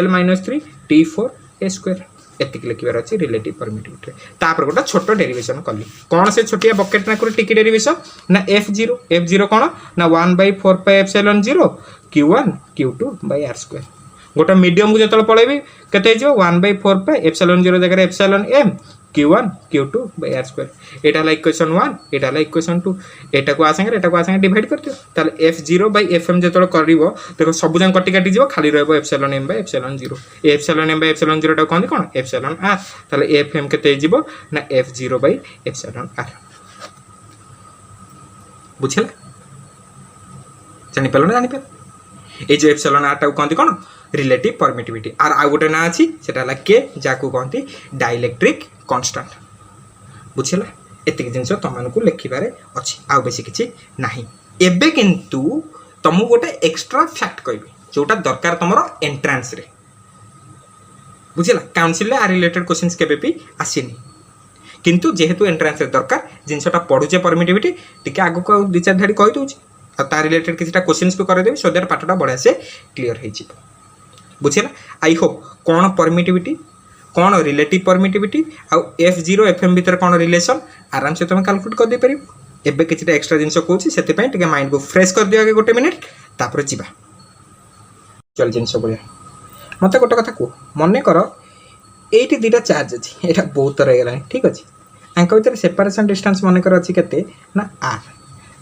l-3 t4 a square एतिक लिखिबार अछि रिलेटिव परमिटिविटी तापर गोटा छोटो डेरिवेशन कली कौन से छोटिया बकेट ना करी टिकी डेरिवेशन ना f0 कौन ना 1/4 pi epsilon 0 q1 q2 by r square गोटा मीडियम को जतल पळेबी केते जो 1/4 पाई एप्सिलॉन 0 जगह epsilon m q1 q2 by r square एटा लाइक इक्वेशन 1 एटा लाइक इक्वेशन 2 एटा को आसांगे डिवाइड करतियो ताले f0 बाय fm जतल करिवो देखो सब जन कटि काटि जीवो खाली रहबो epsilon m bye epsilon 0 epsilon m bye epsilon 0 टा कोन कोन एप्सिलॉन r ताले fm केते जीवो ना f0 बाय एप्सिलॉन r बुझिला जानि पेलो ना जानि पे ए जो एप्सिलॉन r टा कोन कोन रिलेटिव परमिटिविटी आर आ गोटे ना अछि सेटा ला के जाकू कहंती डाइलेक्ट्रिक कांस्टेंट बुझिला एतिक जिंस तमन को लिखिबारे अछि आ बेसी किछि नाही एबे किंतु तमु गोटे एक्स्ट्रा फैक्ट कहबी जोटा दरकार तमरो एंट्रेंस रे बुझिला काउंसिल रे आ रिलेटेड क्वेश्चंस केबे भी आसीनी किंतु जेहेतु एंट्रेंस रे दरकार जिंसटा पढुचे परमिटिविटी टिके आगु को दि चार धाडी कहि दोछि आ ता रिलेटेड किछटा क्वेश्चंस पे करे देबी सो दैट पाठटा बढिया से क्लियर हे जिवो बुझिला आई होप कौन परमिटिविटी कौन रिलेटिव परमिटिविटी आउ f0 fm भीतर कौन रिलेशन आराम से तुम कैलकुलेट कर दे परिबो एबे किछटा एक्स्ट्रा जिंस कहूची सेते पय टिके माइंड को फ्रेश कर दियो आगे गोटे मिनिट तापर जिबा चल जिंस बोलिया मते गोटे कथा को मने करो एटी दुटा चार्ज अछि एटा बहुत तरह गेला ठीक अछि अंक भीतर सेपरेशन डिस्टेंस मने कर अछि केते ना r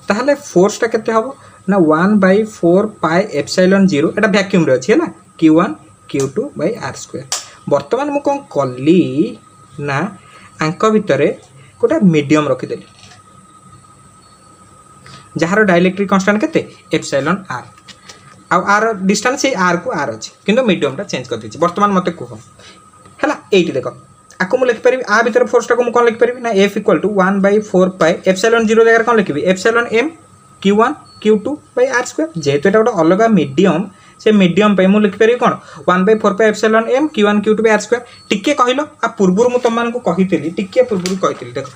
ताहले फोर्स ता केते हबो ना 1/4 पाई एप्सिलॉन 0 एटा वैक्यूम रे अछि हैला q1 q2 by r square वर्तमान मु कोन कल्ली ना अंक भितरे गोटा मीडियम रखि देली जहार डाइलेक्ट्रिक कांस्टेंट केते एप्सिलॉन r आ r डिस्टेंस से r को r अछि किंतु मीडियम टा चेंज कर दिछि वर्तमान मते को हैला एटी देखो आको मु लिख परिबी आ भितर फोर्स टा को मु कोन लिख परिबी ना f = 1/4 पाई एप्सिलॉन 0 जगह कोन लिखबी epsilon m q1 q2 by r square जेहेतु एटा गोटा अलग मीडियम से मीडियम पे मु लिख परिबी कोन 1/4 pi epsilon m q1 q2 by r square टिके कहिलो आ पूर्वरु मु तमान को कहितली टिके पूर्वरु कहितली देखो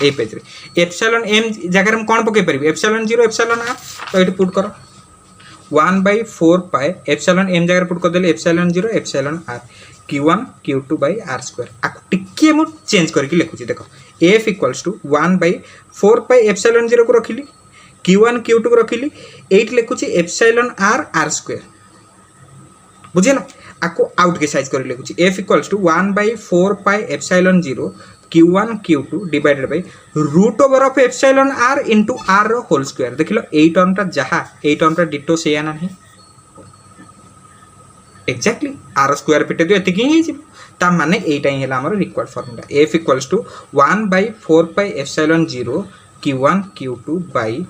ए पेज रे एप्सिलॉन m जगह हम कोन पके परिबी एप्सिलॉन 0 एप्सिलॉन r तो एटी पुट करो 1/4 पाई एप्सिलॉन m जगह पुट कर देले epsilon 0 epsilon r q1 q2 by r square आ टिके मु चेंज करके लिखुची देखो f = 1/4 पाई एप्सिलॉन 0 को रखिली q1 q2 को रखिली 8 लिखुची एप्सिलॉन r स्क्वायर बुझिला आको आउट के साइज कर लिखुची f = 1/4 pi epsilon 0 q1 q2 divided by root over of epsilon r into r रो होल स्क्वायर देखिलो ए टर्म ता जहा ए टर्म ता डिटो सेया नाही एक्जेक्टली r स्क्वायर पिटे दियो एतिकी ही जी ता माने एटा ही हला हमर required formula f = 1/4 pi epsilon 0 q1 q2 by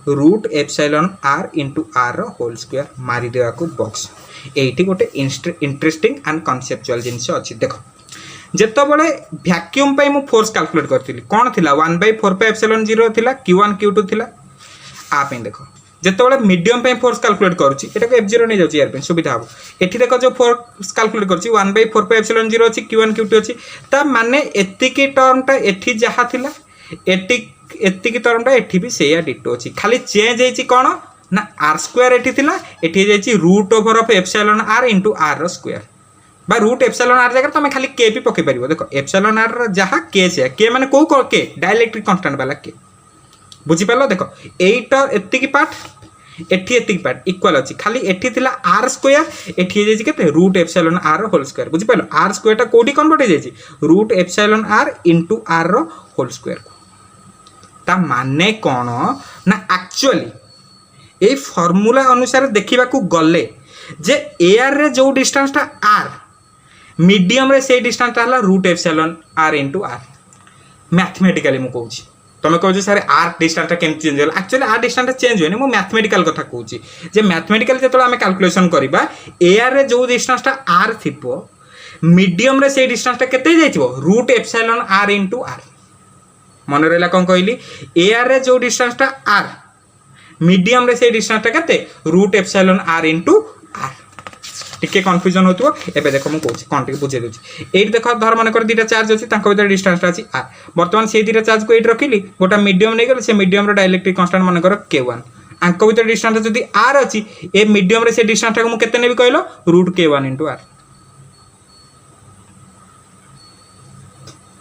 root epsilon r into r रो होल स्क्वायर मारी देवा को बॉक्स एठी गोटे इंटरेस्टिंग एंड कॉन्सेप्चुअल जिंस अछि देखो जेतो बळे वैक्यूम पई मु फोर्स कैलकुलेट करथिली कोन थिला 1/4 पाई एप्सिलॉन 0 थिला q1 q2 थिला आ पे देखो जेतो बळे मीडियम पे फोर्स कैलकुलेट करूची एटा को f0 नै जाउची यार पे सुविधा हो एठी देखो जो फोर्स कैलकुलेट करची 1/4 पाई एप्सिलॉन 0 अछि q1 q2 अछि ता माने एतिकी टर्म टा एठी जहा थिला एतिकी टर्म टा एठी भी सेया डिटो अछि खाली चेंज हेची कोन ना r स्क्वायर एठी थिला एठी जेची root over of epsilon r into r रो स्क्वायर बा रूट एप्सिलॉन आर जगह तुम खाली के भी पकई पार देख एप्सिलॉन आर जहाँ के से के माने कौ के डाइलेक्ट्रिक कांस्टेंट वाला के बुझीपार देख एट एतिक पार्ट एठी एतिक पार्ट इक्वल अच्छी खाली एठी थिला आर स्क्वायर एठी जाइछि केते root epsilon r whole square बुझीपार आर स्क्वायर टा कोडी कन्वर्ट हो जाइछि root epsilon are into r रो होल स्क्वायर ता माने कोन ना एक्चुअली ए फॉर्मूला अनुसार देखिबा को गले जे एआर रे जो डिस्टेंस टा आर मीडियम रे से डिस्टेंस टा हला root epsilon are into R mathematically मु कहूची तुम कह सर आर डिस्टेंस टा केम चेंज होला एक्चुअली आर डिस्टेंस टा चेंज होनी मु मैथमेटिकल कथा कहूची जे मैथमेटिकल जेतो आमे कैलकुलेशन करबा एआर रे जो डिस्टेंस टा आर थिपो मीडियम रे से डिस्टेंस टा केते जाइथिबो root epsilon are into r मन रहला कोन कहली एआर रे जो डिस्टेंस टा आर मीडियम रे से डिस्टेंस टा केते root epsilon are into R टिके कन्फ्यूजन होतो एबे देखो मु कहूची कोन टिके बुझे दोची एट देखो धर मन कर दीटा चार्ज अछि तांको भीतर डिस्टेंस अछि आर वर्तमान से दीटा चार्ज को एट रखिली गोटा मीडियम नै गेल से मीडियम रो डाइलेक्ट्रिक कांस्टेंट मन कर k1 आंको भीतर डिस्टेंस जदी r अछि ए मीडियम रे से डिस्टेंस टा को मु केते नेबी कहलो रूट k1 * r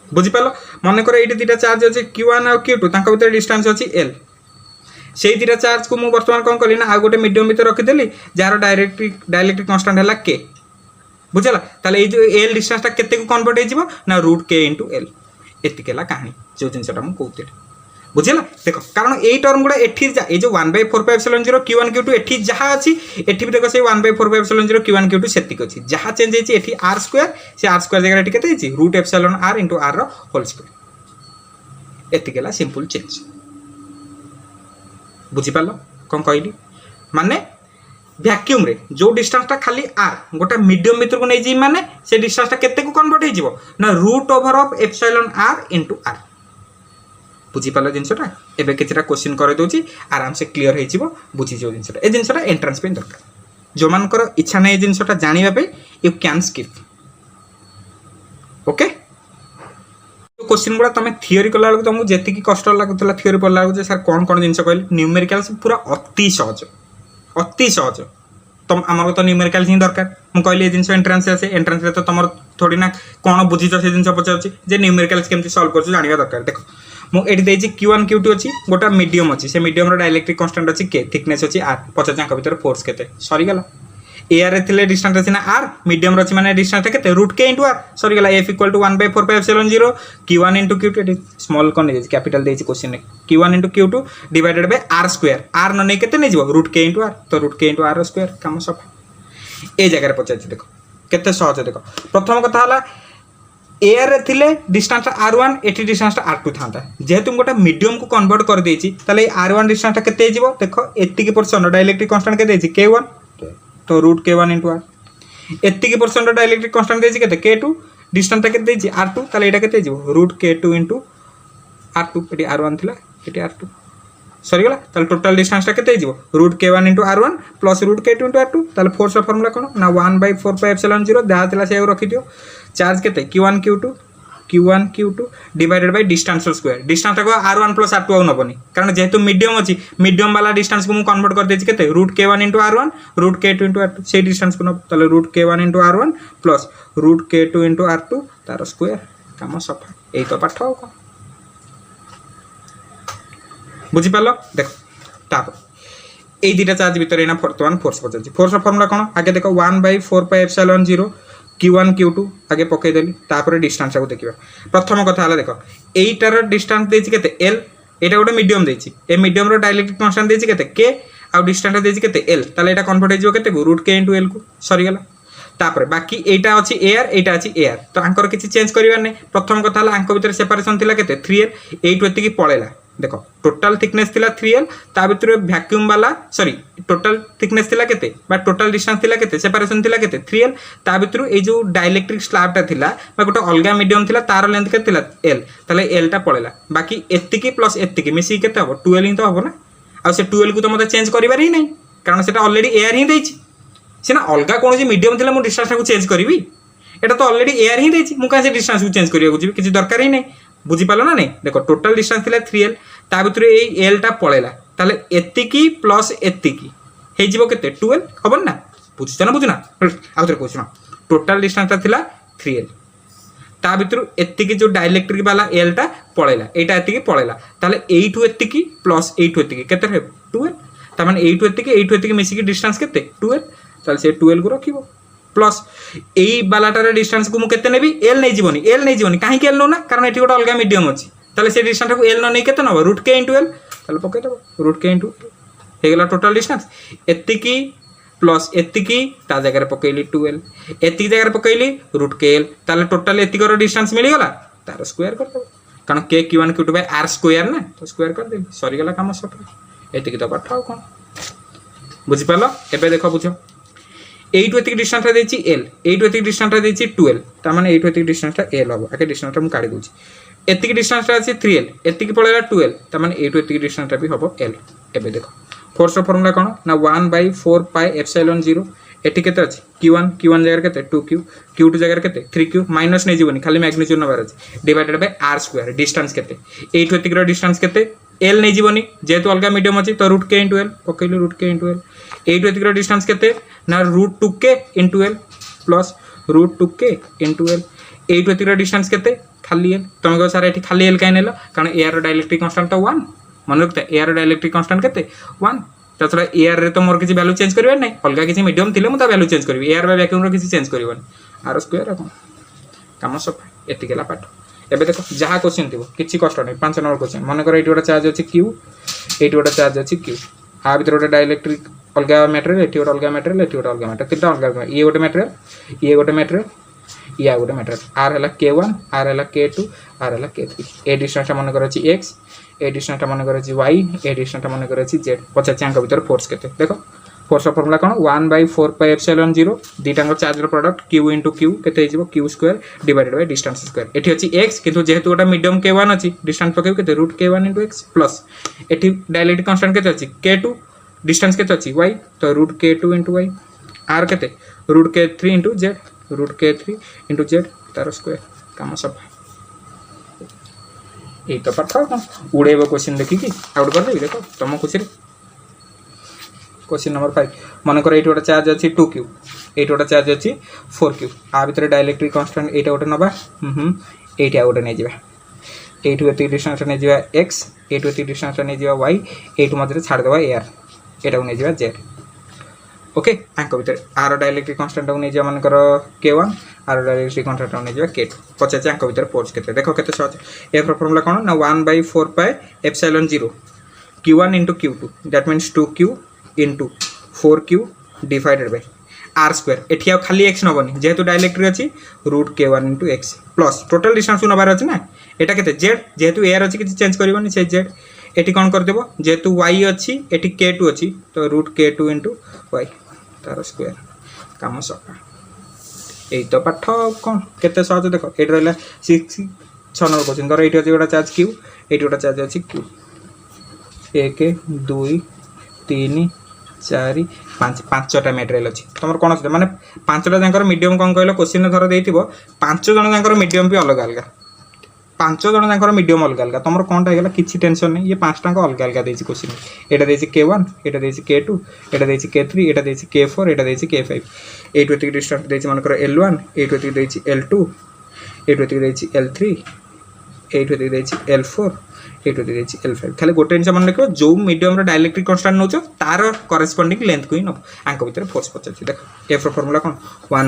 बुझी पालो मन कर एट दीटा चार्ज अछि q1 और q2 तांको भीतर डिस्टेंस अछि l से दीटा चार्ज को मु वर्तमान कौन कली ना आ गोटे मीडियम भीतर रखिदेली जार डाइलेक्ट्रिक कांस्टेंट है के बुझला ताले ए जो एल डिस्टेंस टा केते को कन्वर्ट हो जिवो ना रूट के इनटू एल एतिकेला कहानी जो जिनसटा मु कहते बुझला देखो कारण ए टर्म गुडा एठी ए जो 1/4πε0 q1 q2 एठी जहा अछि एठी भी देखो से 1/4πε0 q1 q2 सेतिक अछि जहा चेंज हेछि एठी r स्क्वायर से r स्क्वायर जगह एठी केते हेछि root epsilon r into r रो होल स्क्वायर एतिकेला सिंपल चेंज बुझीपार कौन कहली माने वैक्यूम रे जो डिस्टेंस टा खाली आर गोटा मीडियम भीतर को नहीं जी माने से डिस्टेंस टा केते को कन्वर्ट हो जिवो ना root over of epsilon are into r बुझीपार जिनसटा एबे केतेटा क्वेश्चन करे दोची आराम से क्लियर हो जिवो बुझी जो जिनसटा ए जिनसटा एंट्रेंस पे दरकार जो मानकर इच्छा नै जिनसटा जानिबा पे you can skip okay question गुड़ा तुम थियोरी कला तुमको जी कष्ट लगुला थियोरी पढ़ला सर कौन कौन जिन कहली न्यूमेरिकाल्स पूरा अति सहज तुम आम तो न्यूमेरिकाल्स ही दरकार मुझे कहली जिन एंट्रांस आसे एंट्रांस तो तुम थोड़ी ना कौन बुझीच से जिन पचार न्यूमेरिकाल्स केमती सल्व कर जानवा दरकार देख मुझे q1 q2 अच्छी गोटा मीडियम अच्छी से मीडियम डाइलेक्ट्रिक कांस्टेंट अच्छी के थिकनेस अच्छी r पचार भर फोर्स के सरीगला एआर रे डिस्टेंस अछि ना r मीडियम रछि माने डिस्टेंस केते रूट k * r सॉरी गला f = 1/4πε0 q1 * q2 स्मॉल कोन नै कैपिटल देछि क्वेश्चन ने q1 * q2 divided bye r square r न नै केते नै जिवो रूट k * r तो रूट k * r स्क्वायर काम सफा ए जगह रे पचाछि देखो केते सहज देखो प्रथम कथा हला एआर रे थिले distance r1 eighty distance r2 थांता जेहेतु गोटा मीडियम को कन्वर्ट कर देछि तले r1 डिस्टेंस केते जिवो देखो एतिकी परसेंट डाइलेक्ट्रिक कांस्टेंट केते देछि k1 तो रूट k1 * r एतिकी परसेंट डाइलेक्ट्रिक कांस्टेंट देछि केते k2 डिस्टेंस केते देछि r2 ताले एटा केते जिवो root k2 * r2 eighty r1 थिला एटी r2 सरी गला ताले टोटल डिस्टेंस केते जिवो root k1 * r1 plus root k2 * r2 ताले फोर्स रा फार्मूला कोन ना 1/4πε0 देहा थिला से रखि दियो चार्ज केते q1 q2 divided by distance square distance को r1 + r2 आ नबनी कारण जेहेतु मीडियम अछि मीडियम वाला डिस्टेंस को मु कन्वर्ट कर देछि केते root k1 * r1 root k2 * r2 से डिस्टेंस को तले root k1 * r1 plus root k2 * r2 तार स्क्वायर काम सफा एई तो पाठ हो बुझी पालो देखो तापर एई दिटा चार्ज भीतर एना वर्तमान फोर्स पचाछि फोर्स फार्मूला कोन आगे देखो 1/4πε0 q1 q2 आगे पकई देली तापर डिस्टेंस को देखिबा प्रथम कथा हला देखो एटार डिस्टेंस देछि केते l एटा गोटे मीडियम देछि ए मीडियम रो डाइलेक्ट्रिक कांस्टेंट देछि केते k आ डिस्टेंस देछि केते l ताले एटा कन्वर्ट हो केते रूट k * l को सरी गला तापर बाकी एटा अछि एआर एटा अछि एआर तो आंकर किछि चेंज करिवार नै प्रथम कथा हला आंक भीतर सेपरेशन थिला केते 3l 8 एतिकी पळेला देखो टोटल थिकनेस थिला 3l ता भीतर वैक्यूम वाला सॉरी टोटल थिकनेस थिला केते बा टोटल डिस्टेंस थिला केते सेपरेशन थिला केते 3l ता भीतर ए जो डाइलेक्ट्रिक स्लैब ता थिला बा गोटे अलगा मीडियम थिला तार लेंथ केते थिला l ताले l ता पळेला बाकी एतिकी प्लस एतिकी मिसी केते हबो 12 ही तो हबो ना आ से 12 को तो मते चेंज करिवार ही नै कारण सेटा ऑलरेडी एआर ही देछि सिना अलगा कोन जे मीडियम थिला मु डिस्टेंस को चेंज करबी एटा तो ऑलरेडी एआर ही देछि मु का से डिस्टेंस को चेंज करिया को किछि दरकार ही नै बुझी पालो ना नहीं देखो टोटल डिस्टेंस थिला 3l ता भीतर ए l टा पळेला ताले एतिकी प्लस एतिकी हे जिवो केते 12 हबन ना बुझछ ना बुझना आउथरे कहछ ना टोटाल डिस्टेंसटा थिला 3L ता भितर एतिकी जो डाइलेक्ट्रिक वाला Lटा पळेला एटा एतिकी पळेला ताले एइठु एतिकी प्लस एइठु एतिकी केते हे 2L ता माने एइठु एतिकी मिसिकी डिस्टेंस केते 2L ताले से 2L को रखिबो प्लस एई बालाटार डिस्टेंस को मु केते नेबी L नै जीवनी काहे कि L नो ना कारण एठी गोटा अलगा मीडियम अछि ताले से डिस्टेंस को L न नै केते नबो √k * L ताले पके देबो √k * हे गेला टोटल डिस्टेंस एतिकी प्लस एतिकी ता जगह पकईली 2L एतिकी जगह पकईली √kl ताले टोटल एतिकर डिस्टेंस मिल गला तार स्क्वायर कर दबो कारण k q1 q2 by r square ना तो स्क्वायर कर देबी सरी गला काम सब एतिकी तो पाठ कोन बुझि पालो एबे देखो बुझो एइटु एतिकी डिस्टेंस रा देछि L एइटु एतिकी डिस्टेंस रा देछि 2L ता माने एइटु एतिकी डिस्टेंस रा L हबो आके डिस्टेंस रा हम काढी दोछि एतिकी डिस्टेंस रा अछि 3L एतिकी पळेला 2L ता माने एइटु एतिकी डिस्टेंस रा भी हबो L एबे देखो फोर्स रो फॉर्मूला कोन ना 1/4 पाई एप्सिलॉन 0 एठी केते अछि q1 जगह केते 2q q2 जगह केते 3q माइनस नै जीवनी खाली मैग्नीट्यूड नंबर अछि divided by r square distance केते एइठु एतिकी रो डिस्टेंस केते L नै जीवनी जेतु अलगा मीडियम अछि तो √k * L पकैली √k * L एइठु एतिकी रो डिस्टेंस केते ना √2k * L plus √2k * L एइठु एतिकी रो डिस्टेंस केते खाली L तमे को सारा एठी खाली L काई नेला कारण एयर डाइलेक्ट्रिक कांस्टेंट तो 1 मन रखते एयर डाइलेक्ट्रिक कांस्टेंट केते 1 तथरा एयर रे तो मोर किसी वैल्यू चेंज करबे नै अलगा किसी मीडियम थिले मु ता वैल्यू चेंज करबी एयर बा वैक्यूम रो किसी चेंज करबन आर स्क्वायर रखो काम सब एति गेला पाठ एबे देखो जहा क्वेश्चन थिबो किछि कष्ट नै 5 नंबर क्वेश्चन मन कर एटी गोटा चार्ज अछि q एटी गोटा चार्ज अछि q आ भीतर गोटा डाइलेक्ट्रिक अलगा मटेरियल एटी गोटा अलगा मटेरियल एटी गोटा अलगा मटेरियल तिनटा अलगा ये गोटे मटेरियल ये गोटे मटेरियल या गोटे मटेरियल आर हला k1 आर हला k2 आर हला k3 ए डिस्टेंस मन कर अछि x ए डिस्टेंस मन कर अछि y ए डिस्टेंस मन कर अछि z 50 चांक भीतर फोर्स केते देखो फोर्स फॉर्मूला कोन 1/4 पाई एप्सिलॉन 0 दीटांग चार्ज रो प्रोडक्ट q * q केते हिजबो q square divided by distance square एठी अछि x किंतु जेहेतु गोटा मीडियम k1 अछि डिस्टेंस पकेबो केते √k1 * x प्लस एठी डाइलेक्ट्रिक कांस्टेंट केते अछि k2 डिस्टेंस केते अछि y तो √k2 * y r केते √k3 * z √k3 * z तार स्क्वायर काम सब ए तो पाठ उड़ेबो क्वेश्चन देखि कि आउट कर देबी देखो तुम खुशी रे क्वेश्चन नंबर 5 मन कर एटी गोटा चार्ज अछि 2q एटी गोटा चार्ज अछि 4q आ भीतर डाइलेक्ट्रिक कांस्टेंट एटा गोटा नबा एटी आ गोटा नै जिबा एटु एति डिस्टेंस नै जिबा x एटु एति डिस्टेंस नै जिबा y एटु मधे छाड़ देबा air एटा को नै जिबा z ओके आंक भीतर आर डाइलेक्ट्रिक कांस्टेंट को नै जिबा मन कर k1 आर डाइलेक्ट्रिक कांस्टेंट को नै जिबा k2 50 आंक भीतर फोर्स केते देखो केते सहज ए फॉर्मूला कोन ना 1/4 pi epsilon 0 q1 * q2 that means 2q * 4q divided by r square एठी आ खाली x नबनी जेहेतु डाइलेक्ट्रिक अछि √k1 * x plus total distance नबार अछि ना एटा केते z जेहेतु एयर अछि किछि चेंज करबनी से z एठी कोन कर देबो जेहेतु y अछि एठी k2 अछि तो √k2 * y तार स्क्वायर काम सका एई तो पाठ कोन केते सहज देखो एठी रहला 6 नंबर क्वेश्चन धर एठी अछि गोटा चार्ज q एठी गोटा चार्ज अछि q 1 2 3 4 5 5टा मटेरियल अछि तमर कोन अछि माने 5टा जांकर मीडियम कोन कहलो क्वेश्चन धर देइथिबो 5 जण जांकर मीडियम भी अलग अलग 5 जण जांकर मीडियम अलग अलग तमर कोनटा हेला किछि टेंशन नै ये 5टा को अलग अलग देछि क्वेश्चन एटा देछि k1 एटा देछि k2 एटा देछि k3 एटा देछि k4 एटा देछि k5 एटु एति डिस्टेंस देछि मन कर l1 एटु एति देछि l2 एटु एति देछि l3 एटु एति देछि l4 एटु एति देछि l5 खाली गोटे इंच मन रखो जो मीडियम रो डाइलेक्ट्रिक कांस्टेंट नोचो तार करेस्पोंडिंग लेंथ को ही न आंक भीतर फोर्स पचछि देखो एफ रो फार्मूला कोन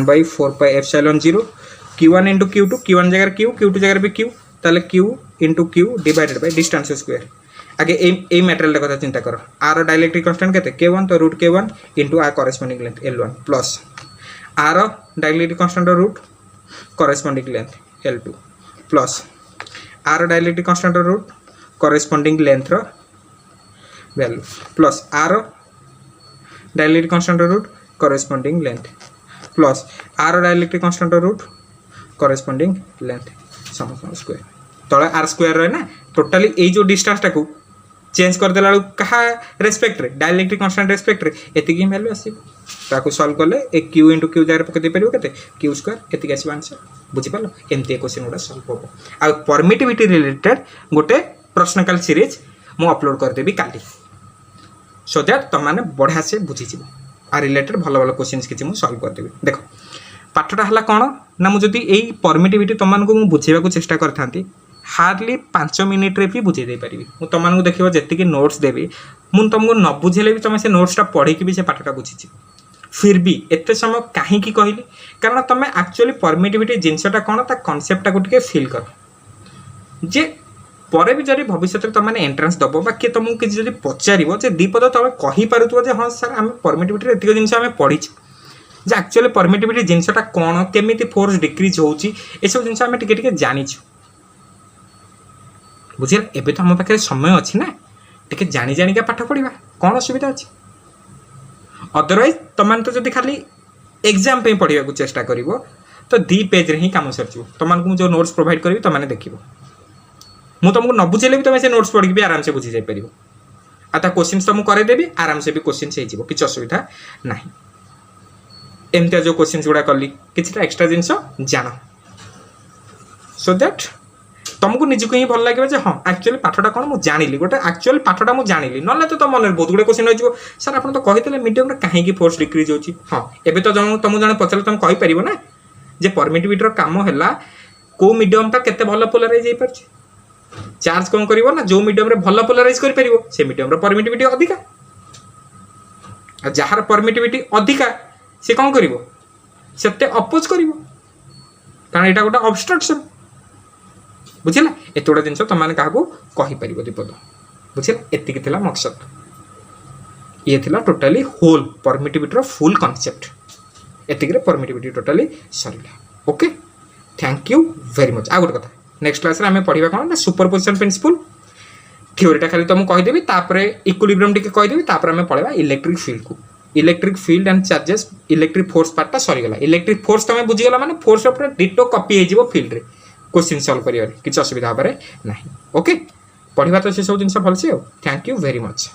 1/4 pi epsilon 0 q1 * q2 q1 जगह q q2 जगह भी q ताले q * q divided by distance square आगे ए मटेरियल कथा चिंता करो आर डाइलेक्ट्रिक कांस्टेंट केते k1 तो √k1 * आर करेस्पोंडिंग लेंथ l1 प्लस आर dielectric constant root corresponding length l2 plus आर dielectric constant root corresponding length रो वैल्यू प्लस आर dielectric constant root corresponding length plus आर dielectric constant root corresponding length समस्त square तळे R square रे ना totally ए जो डिस्टेंस टाकू चेंज कर देला कहा रेस्पेक्ट रे डाइलेक्ट्रिक कांस्टेंट रेस्पेक्ट रे एति की वैल्यू आसी ताकू सॉल्व करले ए q * q जारे पके दे परियो केते q स्क्वायर एति आसी आंसर बुझि पालो एमती क्वेश्चन उडा सॉल्व होबो आ परमिटिविटी रिलेटेड गोटे प्रश्नकाल सीरीज मु अपलोड कर देबी काली सो दैट तुम माने बढ़िया से बुझी जिवो आ रिलेटेड भलो भलो क्वेश्चंस किछि मु सॉल्व कर देबी देखो पाठटा है कौन ना मुझे यही परमिटिविटी तुमको बुझेगा चेष्टा करती हार्डली 5 मिनिट्रे भी बुझे दे पारि तुमको देखो जी नोट्स देवी मुझे तुमको न बुझेले भी तुम से नोट्सटा पढ़ी भी से पाठटा बुझी फिर भी एत समय कहीं कहली कारण तुम एक्चुअली परमिटिविटी जिनसटा कौन ता कनसेप्टा को टिके फील कर जे पर भी जब भविष्य में तुमने एंट्रांस दब बा किए तुमको किसी जब पचार जे दीपद तुम कहीपे हाँ सर आम परमिटिविटी एतिक जिन आम पढ़ी जे एक्चुअली परमिटिविटी जिनसटा कौन केमी फोर्स डिक्रीज होची सब जिन आम टिके जानीचु बुझे एबे तो आम पाखे समय अच्छी ना टिके जानी जानिका पाठ पढ़ा कौन असुविधा अच्छी अदरवाइज तुम तो जब खाली एग्जाम पे पढ़ा चेष्टा कर तो 2 पेज रे ही काम सर तुमको जो नोट्स प्रोवाइड करी तुमने देख मुझे तुमको न बुझेले भी तुम से नोट्स पढ़ी भी आराम से बुझी जापर आता क्वेश्चन तुमको करदेवी आराम से भी क्वेश्चन हो किसी असुविधा ना एमती जो क्वेश्चन गुड़ा कली किसी एक्सट्रा जिनस जान सो दैट तुमको निजक ही भल लगे हाँ एक्चुअली पाठटा कौन मुझे जानी गोटे एक्चुअल पाठटा मुझे जानी ना तो मन बहुत गुड़े क्वेश्चन हो सर आप तो कहते मीडियम कहीं फोर्स डिक्रीज हो हाँ एवं तो तुमको जन पचारे तुम कहीपर ना जे परमिटिविटी काम है कौ मीडियमटा केते भल पोलाराइज हो पार चार्ज कौन कर ना जो मीडियम रे भल पोलाराइज कर से मीडियम रो परमिटिविटी अधिका जार परमिटिविटी अधिका से कौन कर से अपोज कर कारण यहाँ गोटे ऑब्स्ट्रक्शन बुझेगा एत गुड़ा जिन तुमने क्या कहीपर दीपद बुझेगा एतिक मकसद ये थिला totally whole permittivity full concept एतिक परमिटिविटी टोटाली सरला okay thank you very much आ गोटे कथा नेक्स्ट क्लास रे हमें पढ़ा कौन ना सुपरपोजिशन प्रिंसिपल थ्योरीटा खाली तुमको कहीदेवी इक्विलिब्रियम टिके कहीदेवी आम पढ़ा इलेक्ट्रिक फील्ड को electric field and charges electric force पार्टा सरीगला इलेक्ट्रिक फोर्स तुम बुझीगला माने फोर्स पूरा डिटो कॉपी हो फील्ड रे क्वेश्चन सॉल्व करियर किसी असुविधा हेबार ना ओके पढ़ा तो से सब जिन भलसे थैंक यू वेरी मच।